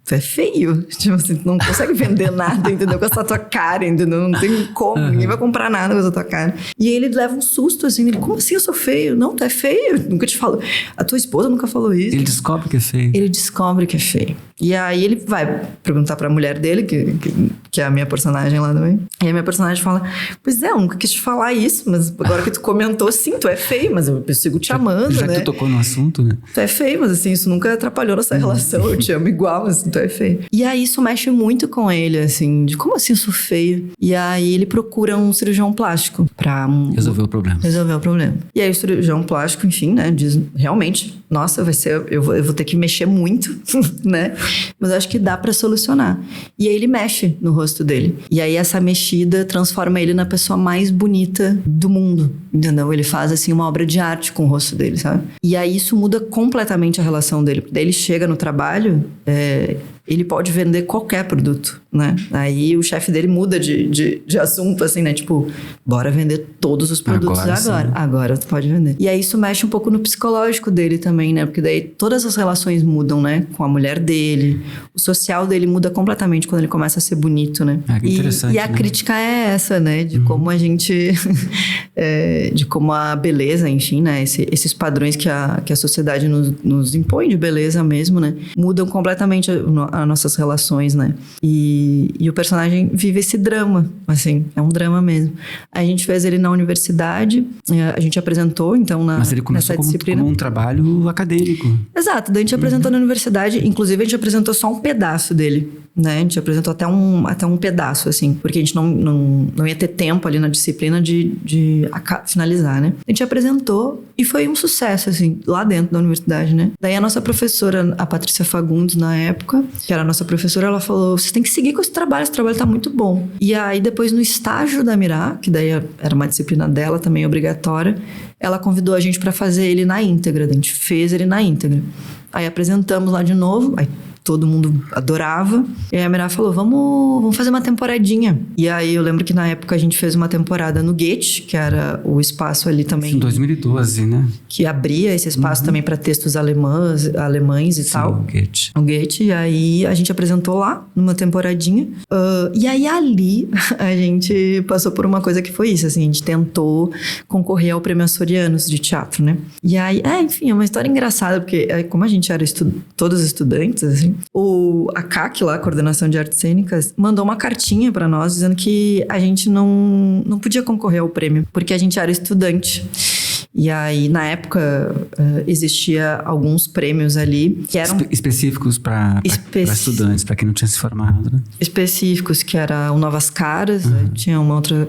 Tu é feio. Tipo assim, tu não consegue vender nada, entendeu? Com essa tua cara, entendeu? Não tem como, ninguém vai comprar nada com essa tua cara. E aí ele leva um susto, assim, ele, como assim eu sou feio? Não, tu é feio, nunca te falo. A tua esposa nunca falou isso. Ele descobre que é feio. Ele descobre que é feio. E aí ele vai perguntar pra mulher dele, que é a minha personagem lá também. E a minha personagem fala, pois eu nunca quis te falar isso, mas agora que tu comentou, sim, tu é feio, mas eu sigo te amando, já né? que tu tocou no assunto, né? Tu é feio, mas assim, isso nunca atrapalhou nossa relação, eu te amo igual, mas assim, tu é feio. E aí isso mexe muito com ele, assim, de como assim eu sou feio? E aí ele procura um cirurgião plástico pra... resolver o problema. E aí o cirurgião plástico, enfim, né, diz, realmente, nossa, eu vou ter que mexer muito, né? Mas eu acho que dá pra solucionar. E aí ele mexe no rosto dele. E aí essa mexida transforma ele na pessoa mais bonita do mundo, entendeu? Ele faz, assim, uma obra de arte com o rosto dele, sabe? E aí isso muda completamente a relação dele. Daí ele chega no trabalho, ele pode vender qualquer produto, né? Aí o chefe dele muda de assunto, assim, né? Tipo, bora vender todos os produtos agora. Agora tu pode vender. E aí isso mexe um pouco no psicológico dele também, né? Porque daí todas as relações mudam, né? Com a mulher dele. O social dele muda completamente quando ele começa a ser bonito, né? Que interessante, e a crítica é essa, né? De como a gente... de como a beleza, enfim, né? Esses padrões que a sociedade nos impõe de beleza mesmo, né? Mudam completamente as nossas relações, né? E o personagem vive esse drama, assim, é um drama mesmo. A gente fez ele na universidade, a gente apresentou, então, Mas ele começou como um trabalho acadêmico. Exato, daí a gente apresentou na universidade, inclusive a gente apresentou só um pedaço dele, né? A gente apresentou até um pedaço, assim, porque a gente não ia ter tempo ali na disciplina de finalizar, né? A gente apresentou e foi um sucesso, assim, lá dentro da universidade, né? Daí a nossa professora, a Patrícia Fagundes, na época, que era a nossa professora, ela falou, vocês têm que seguir com esse trabalho tá muito bom. E aí depois no estágio da Mira, que daí era uma disciplina dela também obrigatória, ela convidou a gente para fazer ele na íntegra, a gente fez ele na íntegra. Aí apresentamos lá de novo, aí todo mundo adorava. E aí a Mira falou, vamos fazer uma temporadinha. E aí eu lembro que na época a gente fez uma temporada no Goethe, que era o espaço ali também... Em 2012, né? Que abria esse espaço também para textos alemães e tal. O Goethe. E aí a gente apresentou lá, numa temporadinha. E aí ali a gente passou por uma coisa que foi isso, assim, a gente tentou concorrer ao Prêmio Açorianos de teatro, né? E aí, enfim, é uma história engraçada, porque como a gente era todos estudantes, assim, a CAC lá, a Coordenação de Artes Cênicas, mandou uma cartinha pra nós dizendo que a gente não podia concorrer ao prêmio, porque a gente era estudante. E aí, na época, existia alguns prêmios ali que eram... Específicos para estudantes, para quem não tinha se formado, né? Específicos, que era o Novas Caras, tinha uma outra...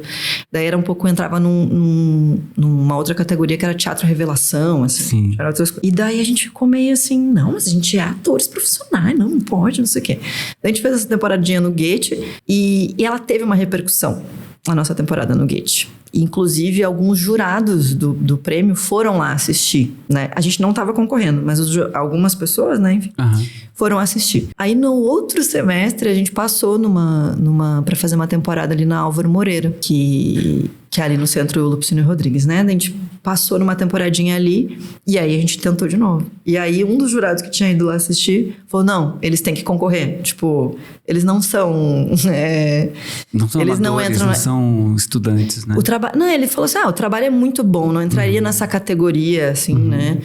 Daí era um pouco, entrava numa outra categoria que era Teatro Revelação, assim. Sim. Era outras coisas. E daí a gente ficou meio assim, não, mas a gente é atores profissionais, não pode, não sei o quê. Daí a gente fez essa temporadinha no Goethe e ela teve uma repercussão, a nossa temporada no Goethe. Inclusive, alguns jurados do prêmio foram lá assistir, né? A gente não estava concorrendo, mas algumas pessoas, né, enfim, foram assistir. Aí no outro semestre a gente passou pra fazer uma temporada ali na Álvaro Moreira, que é ali no Centro Lupicínio Rodrigues, né? A gente passou numa temporadinha ali e aí a gente tentou de novo. E aí um dos jurados que tinha ido lá assistir falou, não, eles têm que concorrer. Tipo, eles não são... não são eles amadores, não entram... não são estudantes, né? Não, ele falou assim, o trabalho é muito bom, não entraria nessa categoria, assim, né?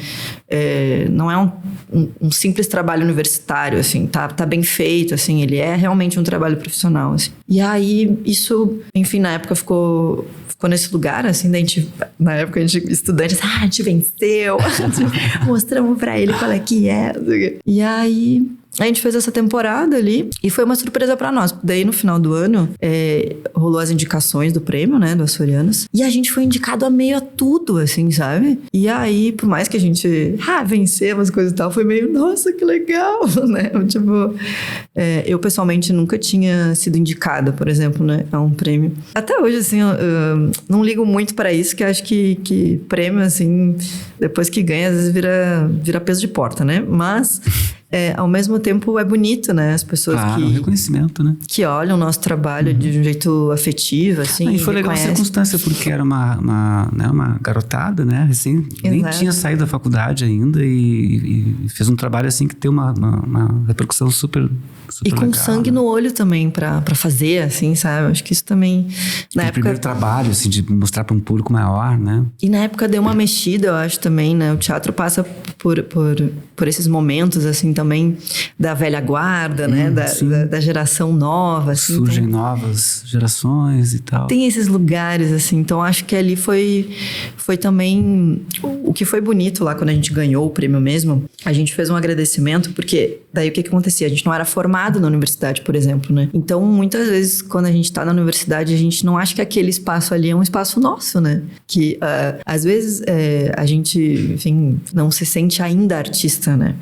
Não é um simples trabalho universitário, assim, tá bem feito, assim, ele é realmente um trabalho profissional, assim. E aí, isso, enfim, na época ficou nesse lugar, assim, da gente, na época a gente, estudante, a gente venceu, mostramos pra ele qual é que é. E aí, a gente fez essa temporada ali e foi uma surpresa pra nós. Daí, no final do ano, rolou as indicações do prêmio, né, do Açorianas. E a gente foi indicado a meio a tudo, assim, sabe? E aí, por mais que a gente, vencemos, coisas e tal, foi meio, nossa, que legal, né? Tipo, eu pessoalmente nunca tinha sido indicada, por exemplo, né, a um prêmio. Até hoje, assim, eu não ligo muito pra isso, que acho que prêmio, assim, depois que ganha, às vezes vira peso de porta, né? Mas... ao mesmo tempo é bonito, né? As pessoas um reconhecimento, né? Que olham o nosso trabalho de um jeito afetivo, assim. E foi legal a circunstância, porque era uma garotada, né? Assim, nem tinha saído da faculdade ainda e fez um trabalho assim que tem uma repercussão super e com legal, sangue no olho também pra fazer, assim, sabe? Acho que isso também... O primeiro trabalho, assim, de mostrar pra um público maior, né? E na época deu uma mexida, eu acho, também, né? O teatro passa por esses momentos, assim, também da velha guarda, né? Da geração nova, assim. Surgem novas gerações e tal. Tem esses lugares, assim. Então, acho que ali foi também... O que foi bonito lá, quando a gente ganhou o prêmio mesmo, a gente fez um agradecimento, porque daí o que acontecia? A gente não era formado na universidade, por exemplo, né? Então, muitas vezes, quando a gente tá na universidade, a gente não acha que aquele espaço ali é um espaço nosso, né? Que, às vezes, a gente, enfim, não se sente ainda artista, né?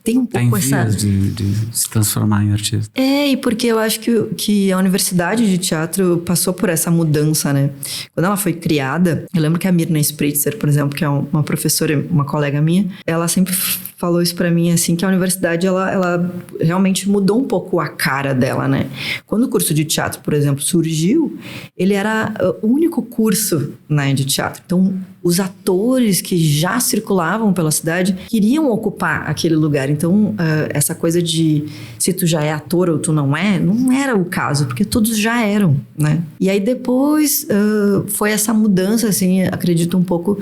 Tem um pouco essa... de se transformar em artista. E porque eu acho que a Universidade de Teatro passou por essa mudança, né? Quando ela foi criada, eu lembro que a Mirna Spritzer, por exemplo, que é uma professora, uma colega minha, ela sempre falou isso pra mim, assim, que a universidade, ela realmente mudou um pouco a cara dela, né? Quando o curso de teatro, por exemplo, surgiu, ele era o único curso, né, de teatro. Então, os atores que já circulavam pela cidade queriam ocupar aquele lugar. Então, essa coisa de se tu já é ator ou tu não era o caso, porque todos já eram, né? E aí depois foi essa mudança, assim, acredito um pouco...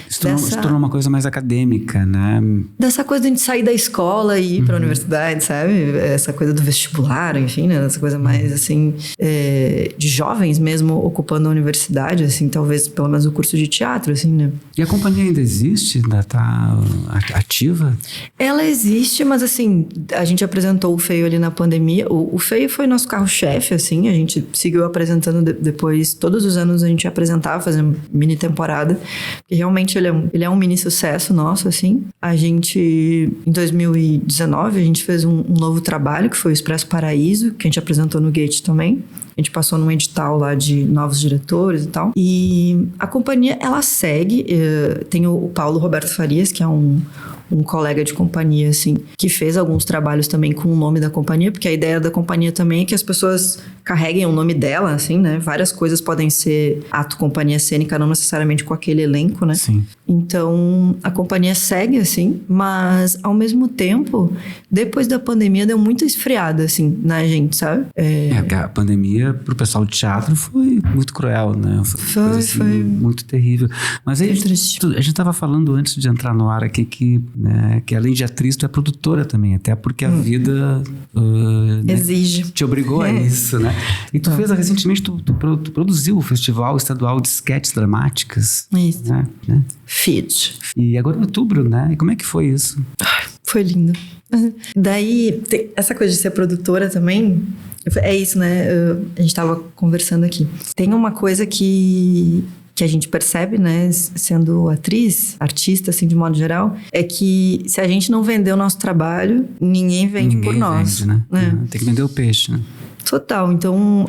Se tornou uma coisa mais acadêmica, né? Dessa coisa de a gente sair da escola e ir pra universidade, sabe? Essa coisa do vestibular, enfim, né? Essa coisa mais, assim, de jovens mesmo ocupando a universidade, assim, talvez pelo menos o curso de teatro, assim, né? E a companhia ainda existe? Ainda tá ativa? Ela existe, mas assim, a gente apresentou o Feio ali na pandemia. O Feio foi nosso carro-chefe, assim, a gente seguiu apresentando depois, todos os anos a gente apresentava, fazendo mini temporada, porque realmente ele é um mini sucesso nosso, assim. A gente, em 2019, a gente fez um novo trabalho, que foi o Expresso Paraíso, que a gente apresentou no Gate também. A gente passou num edital lá de novos diretores e tal. E a companhia, ela segue. Tem o Paulo Roberto Farias, que é um colega de companhia, assim, que fez alguns trabalhos também com o nome da companhia, porque a ideia da companhia também é que as pessoas carreguem o nome dela, assim, né? Várias coisas podem ser ato companhia cênica, não necessariamente com aquele elenco, né? Sim. Então, a companhia segue, assim, mas, ao mesmo tempo, depois da pandemia, deu muito esfriada, assim, na gente, sabe? A pandemia, pro pessoal de teatro, foi muito cruel, né? Foi muito terrível. Mas aí, a gente tava falando antes de entrar no ar aqui que além de atriz, tu é produtora também, até porque a vida exige. Te obrigou a isso, né? E tu fez recentemente, tu produziu o Festival Estadual de Sketches Dramáticas. Isso. Né? FID. E agora em outubro, né? E como é que foi isso? Foi lindo. Daí, essa coisa de ser produtora também, é isso, né? A gente tava conversando aqui. Tem uma coisa que a gente percebe, né, sendo atriz, artista, assim, de modo geral, é que se a gente não vender o nosso trabalho, ninguém vende por nós. Vende, né? Tem que vender o peixe, né? Total. Então,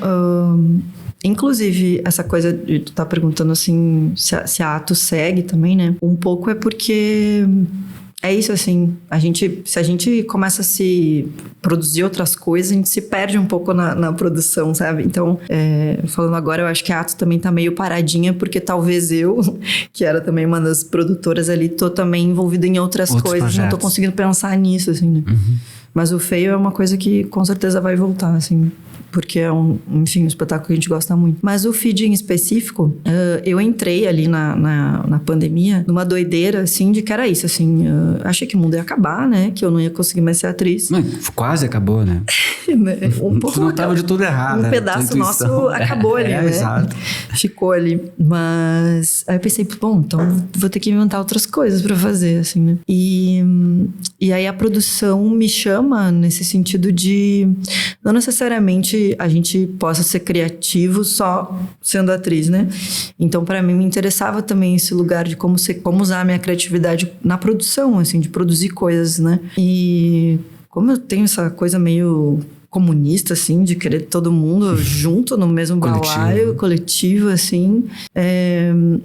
inclusive, essa coisa de tu tá perguntando, assim, se a Ato segue também, né? Um pouco é porque é isso, assim, se a gente começa a se produzir outras coisas, a gente se perde um pouco na produção, sabe? Então, falando agora, eu acho que a Atos também tá meio paradinha, porque talvez eu, que era também uma das produtoras ali, tô também envolvida em outros coisas, projetos. Não tô conseguindo pensar nisso, assim, né? Mas o Feio é uma coisa que com certeza vai voltar, assim, porque é um espetáculo que a gente gosta muito. Mas o feed em específico, eu entrei ali na pandemia numa doideira, assim, de que era isso, assim, achei que o mundo ia acabar, né, que eu não ia conseguir mais ser atriz. Mas quase acabou, né? Um pouco. Não tava de tudo errado. Um pedaço nosso acabou ali, né? Exato. Ficou ali. Mas aí eu pensei, bom, então vou ter que inventar outras coisas pra fazer, assim, né? E aí a produção me chama nesse sentido de não necessariamente a gente possa ser criativo só sendo atriz, né? Então, pra mim, me interessava também esse lugar de como usar a minha criatividade na produção, assim, de produzir coisas, né? E como eu tenho essa coisa meio comunista, assim, de querer todo mundo junto no mesmo balaio, coletivo, assim.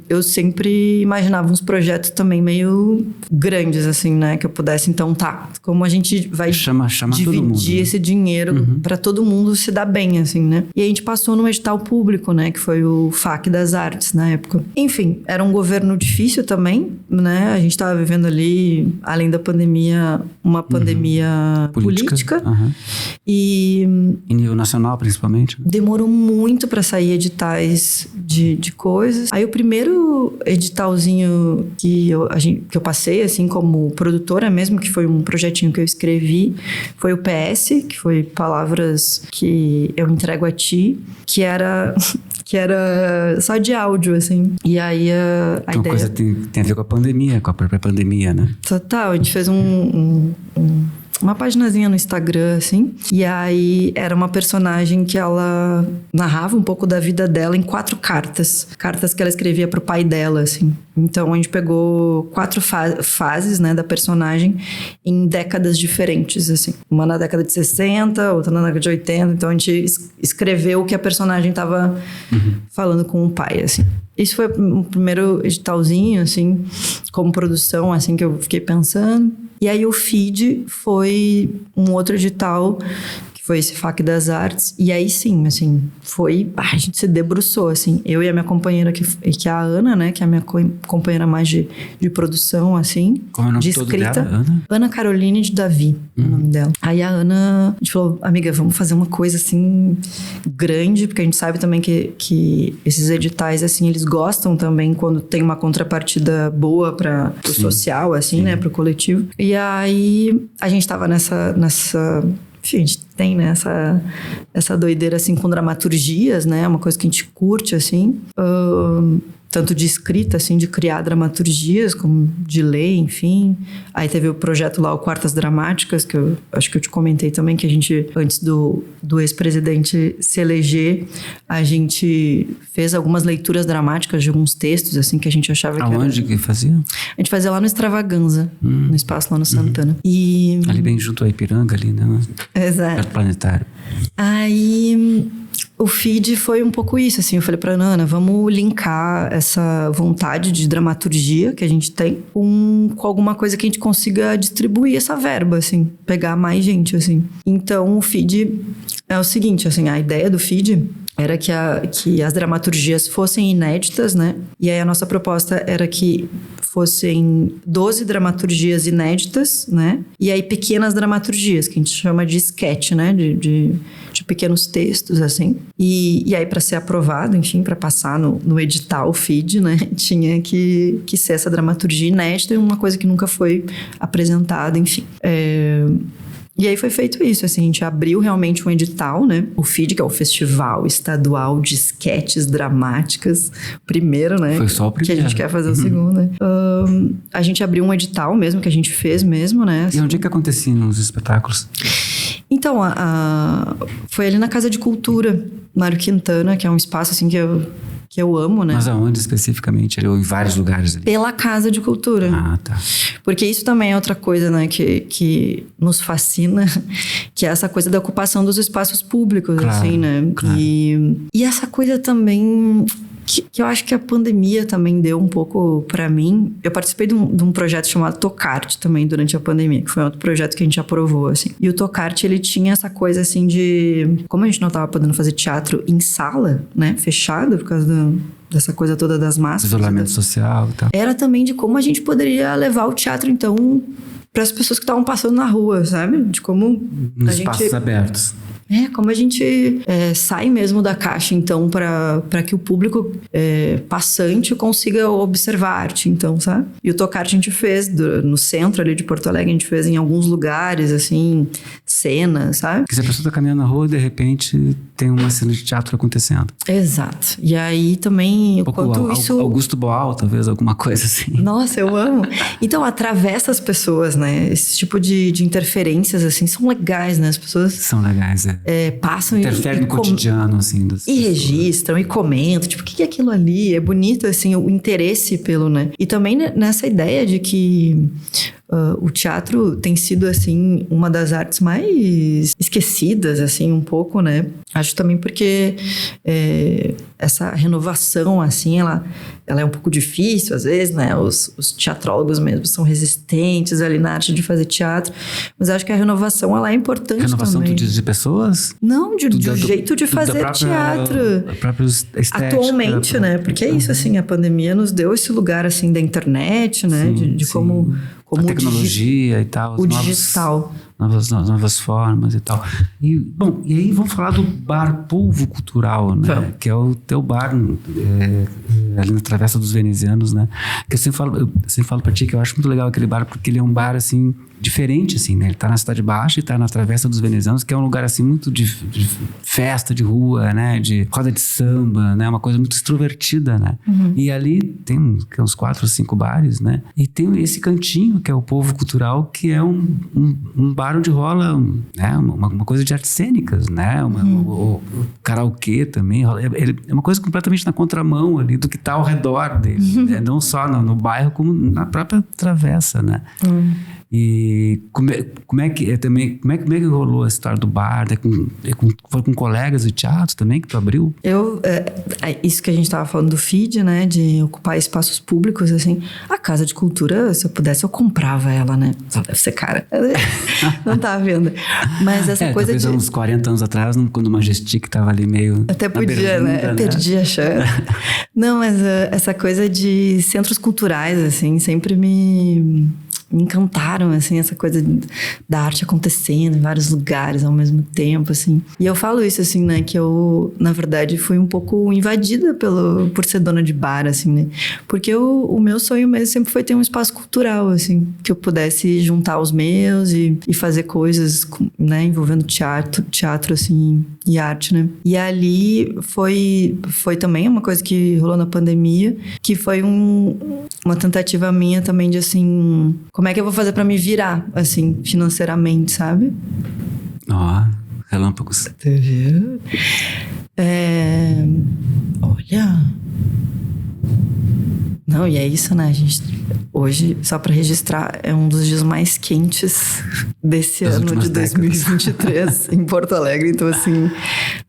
Eu sempre imaginava uns projetos também meio grandes, assim, né? Que eu pudesse, então, como a gente vai chama dividir todo mundo, né? esse dinheiro pra todo mundo se dar bem, assim, né? E a gente passou num edital público, né? Que foi o FAC das Artes, na época. Enfim, era um governo difícil também, né? A gente tava vivendo ali, além da pandemia, uma pandemia política. E em nível nacional, principalmente? Demorou muito para sair editais de coisas. Aí o primeiro editalzinho que eu passei, assim, como produtora mesmo, que foi um projetinho que eu escrevi, foi o PS, que foi Palavras que eu entrego a ti, que era só de áudio, assim. E aí a então, ideia... coisa tem a ver com a pandemia, com a própria pandemia, né? Total, a gente fez uma paginazinha no Instagram, assim. E aí era uma personagem que ela narrava um pouco da vida dela em 4 cartas. Cartas que ela escrevia pro pai dela, assim. Então a gente pegou 4 fases, né, da personagem em décadas diferentes, assim. Uma na década de 60, outra na década de 80. Então a gente escreveu o que a personagem tava falando com o pai, assim. Isso foi o primeiro editalzinho, assim, como produção, assim, que eu fiquei pensando. E aí o feed foi um outro edital, que foi esse FAC das Artes. E aí sim, assim, a gente se debruçou, assim. Eu e a minha companheira, que é a Ana, né? Que é a minha companheira mais de produção, assim. Como é o nome de escrita. Dela, Ana? Ana Caroline de Davi, é o nome dela. Aí a Ana, a gente falou, amiga, vamos fazer uma coisa, assim, grande. Porque a gente sabe também que esses editais, assim, eles gostam também quando tem uma contrapartida boa pro social, assim, né? Pro coletivo. E aí a gente tava nessa enfim, a gente tem, né, essa doideira, assim, com dramaturgias, né? Uma coisa que a gente curte, assim. Tanto de escrita, assim, de criar dramaturgias, como de ler, enfim. Aí teve o projeto lá, o Quartas Dramáticas, que eu acho que eu te comentei também, que a gente, antes do ex-presidente se eleger, a gente fez algumas leituras dramáticas de alguns textos, assim, que a gente achava que Aonde que fazia? A gente fazia lá no Extravaganza, no espaço lá no Santana. E... ali bem junto ao Ipiranga, ali, né? Exato. Perto do Planetário. Aí... o feed foi um pouco isso, assim. Eu falei pra Ana, vamos linkar essa vontade de dramaturgia que a gente tem com alguma coisa que a gente consiga distribuir essa verba, assim. Pegar mais gente, assim. Então, o feed é o seguinte, assim. A ideia do feed era que as dramaturgias fossem inéditas, né? E aí a nossa proposta era que fossem 12 dramaturgias inéditas, né? E aí pequenas dramaturgias, que a gente chama de sketch, né? De pequenos textos, assim. E aí, para ser aprovado, enfim, para passar no edital feed, né? Tinha que ser essa dramaturgia inédita e uma coisa que nunca foi apresentada, enfim. E aí foi feito isso, assim, a gente abriu realmente um edital, né? O FID, que é o Festival Estadual de Sketches Dramáticas, primeiro, né? Foi só o primeiro. Que a gente quer fazer o segundo, né? A gente abriu um edital mesmo, que a gente fez mesmo, né? Assim. E onde é que acontecia nos espetáculos? Então, foi ali na Casa de Cultura, Mário Quintana, que é um espaço, assim, que eu amo, né? Mas aonde especificamente? Ou em vários lugares ali? Pela Casa de Cultura. Ah, tá. Porque isso também é outra coisa, né? Que nos fascina, que é essa coisa da ocupação dos espaços públicos, claro, assim, né? Claro. E essa coisa também que eu acho que a pandemia também deu um pouco pra mim. Eu participei de um projeto chamado Tocarte também durante a pandemia, que foi outro projeto que a gente aprovou, assim. E o Tocarte, ele tinha essa coisa, assim, de... Como a gente não tava podendo fazer teatro em sala, né? Fechado, por causa dessa coisa toda das máscaras. Isolamento social e tal. Era também de como a gente poderia levar o teatro, então, para as pessoas que estavam passando na rua, sabe? De como Nos espaços abertos. Como a gente sai mesmo da caixa, então, para que o público passante consiga observar a arte, então, sabe? E o Tocarte a gente fez no centro ali de Porto Alegre, a gente fez em alguns lugares, assim, cenas, sabe? Que se a pessoa tá caminhando na rua, de repente tem uma cena de teatro acontecendo. Exato. E aí também, quanto isso... Augusto Boal, talvez, alguma coisa assim. Nossa, eu amo. Então, atravessa as pessoas, né? Esse tipo de interferências, assim, são legais, né? As pessoas... São legais, passam interfere no cotidiano, assim. Das pessoas. Registram e comentam, tipo, o que é aquilo ali? É bonito, assim, o interesse pelo, né? E também nessa ideia de que o teatro tem sido, assim, uma das artes mais esquecidas, assim, um pouco, né? Acho também porque essa renovação, assim, ela é um pouco difícil, às vezes, né? Os teatrólogos mesmo são resistentes ali na arte de fazer teatro. Mas acho que a renovação, ela é importante renovação, também. tu diz, de pessoas? Não, de jeito de fazer teatro. A própria estética. Atualmente, né? Porque é isso, assim, a pandemia nos deu esse lugar, assim, da internet, né? Sim, de como a tecnologia e tal. O digital. Novas formas e tal. E aí vamos falar do Bar Polvo Cultural, né? Vamos. Que é o teu bar ali na Travessa dos Venezianos, né? Que eu sempre falo pra ti que eu acho muito legal aquele bar, porque ele é um bar, assim, diferente, assim, né? Ele tá na Cidade Baixa e tá na Travessa dos Venezianos, que é um lugar, assim, muito de festa de rua, né? De roda de samba, né? Uma coisa muito extrovertida, né? Uhum. E ali tem uns 4 ou 5 bares, né? E tem esse cantinho, que é o Polvo Cultural, que é um bar onde rola, né? Uma coisa de artes cênicas, né? O karaokê também. É uma coisa completamente na contramão ali do que tá ao redor dele. Né? Não só no bairro, como na própria travessa, né? E como é que rolou a história do bar? Foi com colegas de teatro também que tu abriu? Isso que a gente tava falando do feed, né? De ocupar espaços públicos, assim. A Casa de Cultura, se eu pudesse, eu comprava ela, né? Só deve ser cara. Não tá à venda. Mas essa coisa talvez uns 40 anos atrás, quando o Majestic tava ali meio... Até podia, né? Perdi a chance. Não, mas essa coisa de centros culturais, assim, sempre me encantaram, assim, essa coisa da arte acontecendo em vários lugares ao mesmo tempo, assim. E eu falo isso, assim, né, que eu, na verdade, fui um pouco invadida por ser dona de bar, assim, né. Porque o meu sonho mesmo sempre foi ter um espaço cultural, assim, que eu pudesse juntar os meus e fazer coisas, né, envolvendo teatro, assim, e arte, né. E ali foi também uma coisa que rolou na pandemia, que foi uma tentativa minha também de, assim, como é que eu vou fazer pra me virar, assim, financeiramente, sabe? Relâmpagos. Tá vendo? Olha... Não, e é isso, né, gente? Hoje, só pra registrar, é um dos dias mais quentes desse ano de 2023 em Porto Alegre. Então, assim...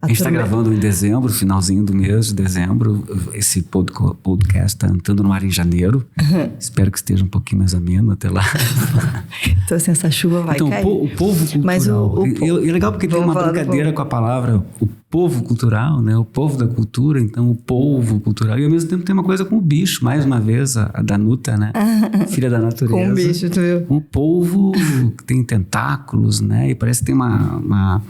A gente tá gravando em dezembro, finalzinho do mês de dezembro. Esse podcast tá entrando no ar em janeiro. Espero que esteja um pouquinho mais ameno até lá. Então, assim, essa chuva vai cair. O polvo cultural. Mas é legal porque tem uma brincadeira com a palavra... O povo cultural, né? O povo da cultura, então o polvo cultural. E ao mesmo tempo tem uma coisa com o bicho, mais uma vez, a Danuta, né? Filha da natureza. Com o bicho, tu viu? Um polvo que tem tentáculos, né? E parece que tem uma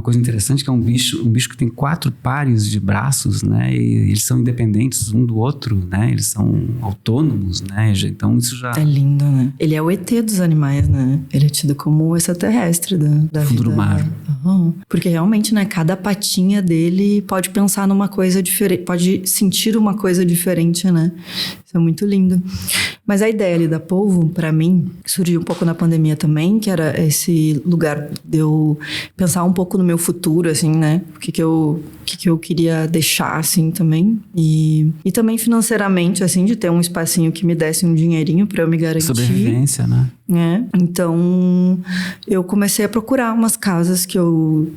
coisa interessante, que é um bicho que tem 4 pares de braços, né? E eles são independentes um do outro, né? Eles são autônomos, né? Então isso já... É lindo, né? Ele é o ET dos animais, né? Ele é tido como o extraterrestre da fundo vida. Do mar. Porque realmente, né? Cada patinha dele pode pensar numa coisa diferente, pode sentir uma coisa diferente, né? Isso é muito lindo. Mas a ideia ali da Polvo, pra mim, surgiu um pouco na pandemia também, que era esse lugar de eu pensar um pouco no meu futuro, assim, né? O que eu queria deixar, assim, também. E também financeiramente, assim, de ter um espacinho que me desse um dinheirinho pra eu me garantir. Sobrevivência, né? Então, eu comecei a procurar umas casas que eu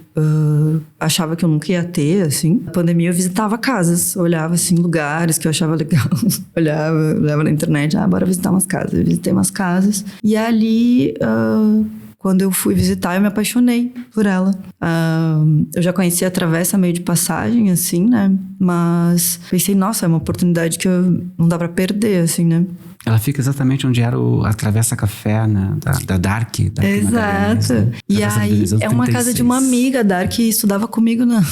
achava que eu nunca ia ter, assim. Na pandemia eu visitava casas, olhava, assim, lugares que eu achava legal. olhava na internet, bora visitar umas casas. Eu visitei umas casas. E ali, quando eu fui visitar, eu me apaixonei por ela. Eu já conhecia a Travessa meio de passagem, assim, né? Mas pensei, nossa, é uma oportunidade que não dá pra perder, assim, né? Ela fica exatamente onde era a Travessa Café, né? Da Dark. Exato. Né? E aí, é uma casa de uma amiga, a Dark estudava comigo na...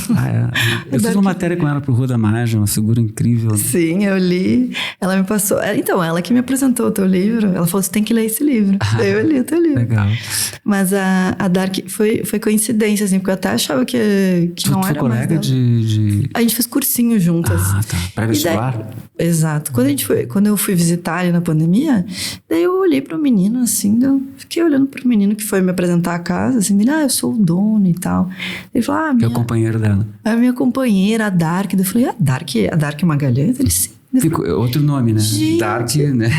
Eu fiz uma matéria com ela pro Rua da Margem, uma figura incrível. Né? Sim, eu li. Ela me passou... Então, ela que me apresentou o teu livro. Ela falou, você tem que ler esse livro. Daí eu li o teu livro. Legal. Mas a Dark foi coincidência, assim, porque eu até achava que não era mais... Tu foi colega de... A gente fez cursinho juntas. Tá. Pré-vestibular? Exato. Quando eu fui visitar ele na pandemia, daí eu olhei pro menino, assim, fiquei olhando pro menino que foi me apresentar a casa, assim, dele, eu sou o dono e tal. Ele falou, que é o companheiro dela. A minha companheira, a Dark. Eu falei, a Dark Magalhães? Ele, sim. Outro nome, né? Gente. Dark, né?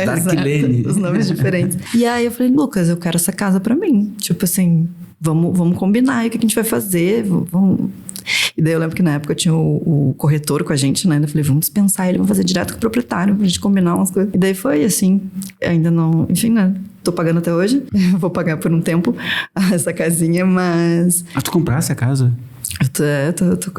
Dark Lane. Os nomes diferentes. E aí eu falei, Lucas, eu quero essa casa pra mim. Tipo assim, vamos combinar aí o que a gente vai fazer, vamos... E daí eu lembro que na época tinha o corretor com a gente, né? Eu falei, vamos dispensar ele, vamos fazer direto com o proprietário pra gente combinar umas coisas. E daí foi assim, ainda não... Enfim, né? Tô pagando até hoje. Vou pagar por um tempo essa casinha, mas... Tu comprasse a casa? Eu tô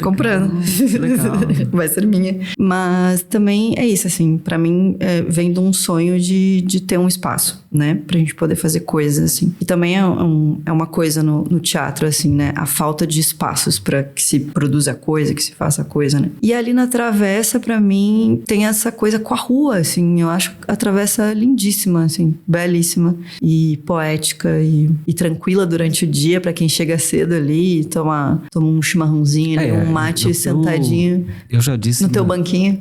comprando. Legal. Vai ser minha. Mas também é isso, assim, pra mim vem de um sonho de ter um espaço, né? Pra gente poder fazer coisas, assim. E também é uma coisa no teatro, assim, né? A falta de espaços pra que se produza coisa, que se faça coisa, né? E ali na Travessa, pra mim, tem essa coisa com a rua, assim. Eu acho a Travessa lindíssima, assim, belíssima. E poética e tranquila durante o dia pra quem chega cedo ali e toma um chimarrãozinho ali, um mate sentadinho. Eu já disse. No teu banquinho.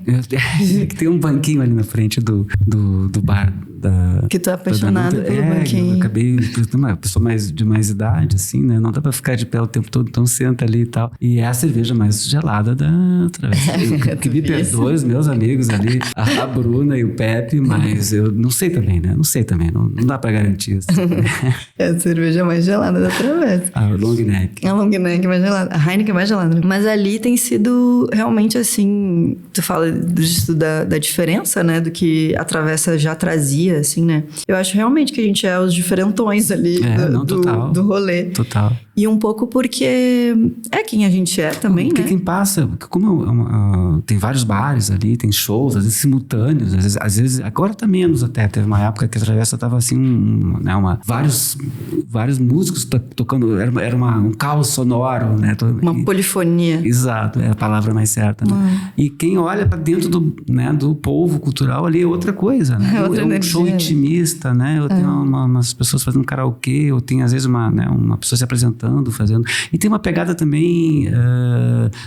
Que tem um banquinho ali na frente do bar. Que tu é apaixonado pelo banquinho. Eu acabei, uma pessoa de mais idade, assim, né? Não dá pra ficar de pé o tempo todo, então senta ali e tal. E é a cerveja mais gelada da Travessa. Que me perdoe os meus amigos ali, a Bruna e o Pepe, mas eu não sei também, né? Não dá pra garantir isso. É a cerveja mais gelada da Travessa. A long neck. A long neck mais gelada. A Heineken mais gelada. Mas ali tem sido realmente assim, tu fala da diferença, né? Do que a Travessa já trazia, assim, né? Eu acho realmente que a gente é os diferentões ali do rolê. Total. E um pouco porque é quem a gente é também, porque né? Quem passa, como tem vários bares ali, tem shows, às vezes simultâneos, às vezes agora tá menos até. Teve uma época que a Travessa tava assim, vários músicos tocando, era um caos sonoro, né? Uma polifonia. Exato, é a palavra mais certa, né? E quem olha para dentro do polvo cultural ali é outra coisa, né? É um show intimista, né? Eu tenho umas pessoas fazendo karaokê, ou tem às vezes uma pessoa se apresentando, fazendo. E tem uma pegada também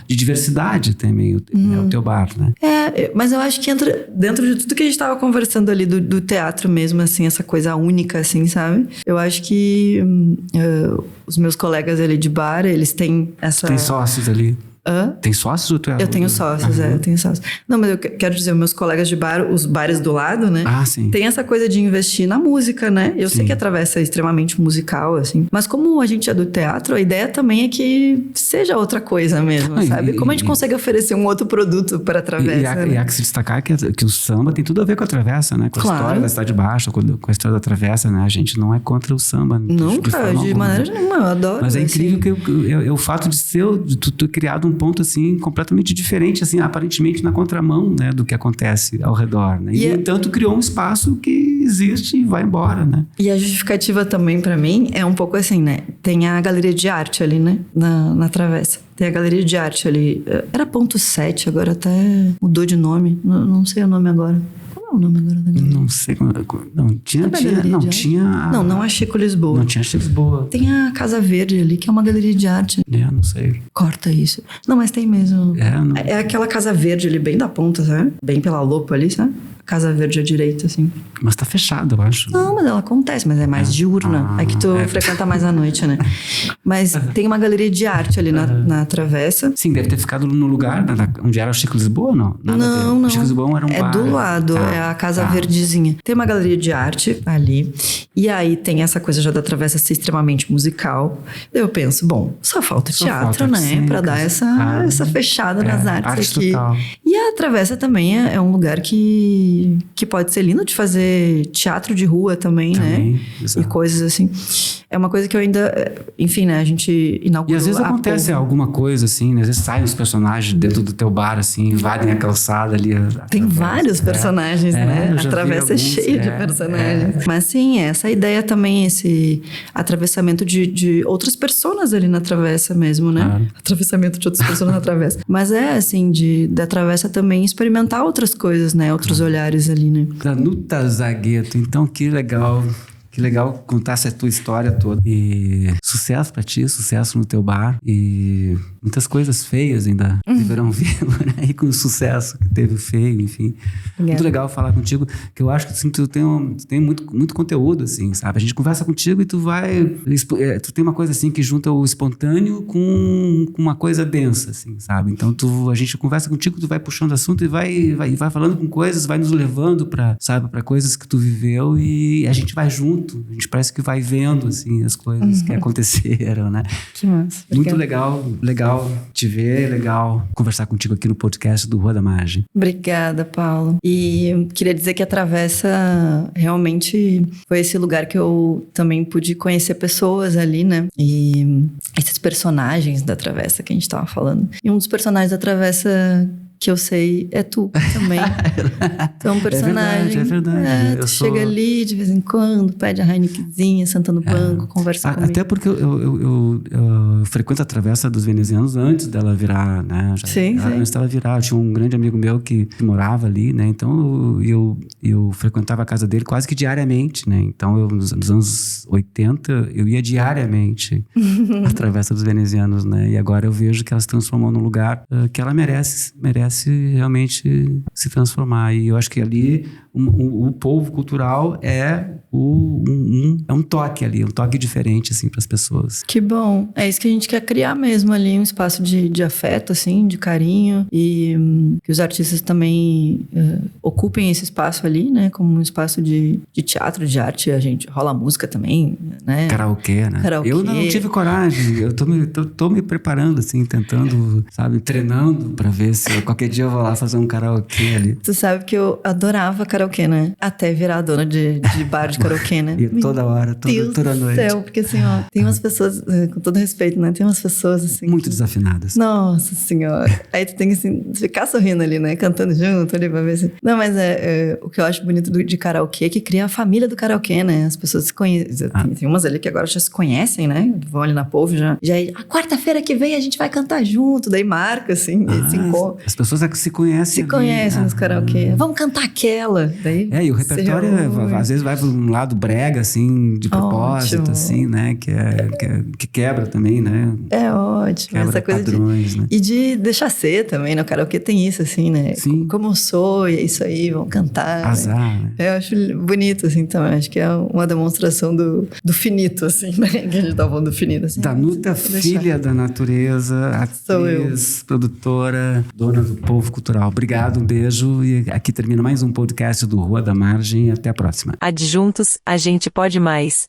de diversidade também, o teu bar, né? Mas eu acho que entra dentro de tudo que a gente estava conversando ali do teatro mesmo, assim, essa coisa única, assim, sabe? Eu acho que os meus colegas ali de bar, eles têm essa... Tem sócios ali? Tem sócios ou tu é? Eu tenho sócios, eu tenho sócios. Não, mas eu quero dizer, meus colegas de bar, os bares do lado, né? Sim. Tem essa coisa de investir na música, né? Eu sei que a Travessa é extremamente musical, assim. Mas como a gente é do teatro, a ideia também é que seja outra coisa mesmo, sabe? Como a gente consegue oferecer um outro produto para a Travessa, E há que se destacar que o samba tem tudo a ver com a Travessa, né? Com a história da Cidade Baixa, com a história da Travessa, né? A gente não é contra o samba. Nunca, de maneira nenhuma, eu adoro. Mas é incrível que o fato de tu ter criado um ponto assim completamente diferente, assim, aparentemente na contramão, né, do que acontece ao redor, né? E no entanto criou um espaço que existe e vai embora, né? E a justificativa também pra mim é um pouco assim, né? Tem a galeria de arte ali, né? Na Travessa. Tem a galeria de arte ali. Era ponto 7, agora até mudou de nome. Não sei o nome agora. O nome agora da galeria? Não sei. Não a Chico Lisboa. Não tinha Chico Lisboa. Tem a Casa Verde ali, que é uma galeria de arte. Não sei. Corta isso. Não, mas tem mesmo. É aquela Casa Verde ali, bem da ponta, sabe? Bem pela Lopo ali, sabe? Casa Verde à direita, assim. Mas tá fechado, eu acho. Não, mas ela acontece, mas é mais diurna. É que tu frequenta mais à noite, né? Mas tem uma galeria de arte ali na travessa. Sim, deve ter ficado no lugar onde era o Chico Lisboa, não? Não. O Chico Lisboa era um bar. É do lado, é a Casa Verdezinha. Tem uma galeria de arte ali. E aí tem essa coisa já da travessa ser extremamente musical. Daí eu penso, bom, só falta teatro, né? Sim, pra dar essa fechada nas artes aqui. Total. E a travessa também é um lugar que pode ser lindo de fazer teatro de rua também, né? Exato. E coisas assim. É uma coisa que eu ainda... Enfim, né? A gente inaugurou... E às vezes acontece alguma coisa, assim, né? Às vezes saem os personagens dentro do teu bar, assim, invadem a calçada ali. Tem vários personagens, né? A travessa é cheia de personagens. Mas sim, essa ideia também, esse atravessamento de outras pessoas ali na travessa mesmo, né? Atravessamento de outras pessoas na travessa. Mas assim, da travessa também experimentar outras coisas, né? Outros olhares ali, né? Danuta Zagueto, então que legal. Que legal contar essa tua história toda. E sucesso pra ti, sucesso no teu bar. E muitas coisas feias ainda deverão vir, né? E com o sucesso que teve feio, enfim. Muito legal falar contigo, que eu acho que assim, tu tem muito conteúdo, assim, sabe? A gente conversa contigo e tu tem uma coisa assim que junta o espontâneo com uma coisa densa, assim, sabe? Então a gente conversa contigo, tu vai puxando assunto e vai falando com coisas, vai nos levando pra coisas que tu viveu e a gente vai junto. A gente parece que vai vendo, assim, as coisas que aconteceram, né? Que massa. Muito legal te ver, legal conversar contigo aqui no podcast do Rua da Margem. Obrigada, Paulo. E queria dizer que a Travessa realmente foi esse lugar que eu também pude conhecer pessoas ali, né? E esses personagens da Travessa que a gente tava falando. E um dos personagens da Travessa que eu sei é tu também. Tu é um personagem. É verdade. Tu chega ali de vez em quando, pede a Heinekenzinha, senta no banco, conversa comigo. Até porque eu frequento a Travessa dos Venezianos antes dela virar, né? Antes dela virar. Eu tinha um grande amigo meu que morava ali, né? Então eu frequentava a casa dele quase que diariamente, né? Então nos anos 80 eu ia diariamente à Travessa dos Venezianos, né? E agora eu vejo que ela se transformou num lugar que ela merece realmente se transformar. E eu acho que ali o polvo cultural é um toque ali, um toque diferente, assim, para as pessoas. Que bom. É isso que a gente quer criar mesmo ali, um espaço de afeto, assim, de carinho, e que os artistas também ocupem esse espaço ali, né, como um espaço de teatro, de arte. A gente rola música também, né? Karaokê, né? Eu não tive coragem, eu tô me preparando, assim, tentando, sabe, treinando para ver se qualquer dia eu vou lá fazer um karaokê ali. Tu sabe que eu adorava karaokê, né? Até virar dona de bar de karaokê, né? E toda hora, toda noite. Deus do céu, porque assim, ó, tem umas pessoas, com todo respeito, né? Tem umas pessoas assim... Muito desafinadas. Nossa Senhora. Aí tu tem que, assim, ficar sorrindo ali, né? Cantando junto ali pra ver se... Não, mas o que eu acho bonito de karaokê é que cria a família do karaokê, né? As pessoas se conhecem. Tem umas ali que agora já se conhecem, né? Vão ali na Polvo já. Já a quarta-feira que vem a gente vai cantar junto. Daí marca, assim, se encontra. As pessoas é que se conhecem. Se conhecem nos karaokê. Vamos cantar aquela. Daí e o repertório às vezes vai para um lado brega, assim, de propósito, ótimo. Assim, né? Que quebra também, né? É ótimo. Quebra essa coisa padrões, né? E de deixar ser também, né? O karaokê tem isso, assim, né? Sim. Como eu sou, e é isso aí, vamos cantar. Azar, né? Eu acho bonito, assim, também. Acho que é uma demonstração do finito, assim, né? Que a gente tá falando do finito, assim. Danuta, filha da natureza, atriz, produtora, dona do Polvo Cultural. Obrigado, um beijo. E aqui termina mais um podcast do Rua da Margem. Até a próxima. Adjuntos, a gente pode mais.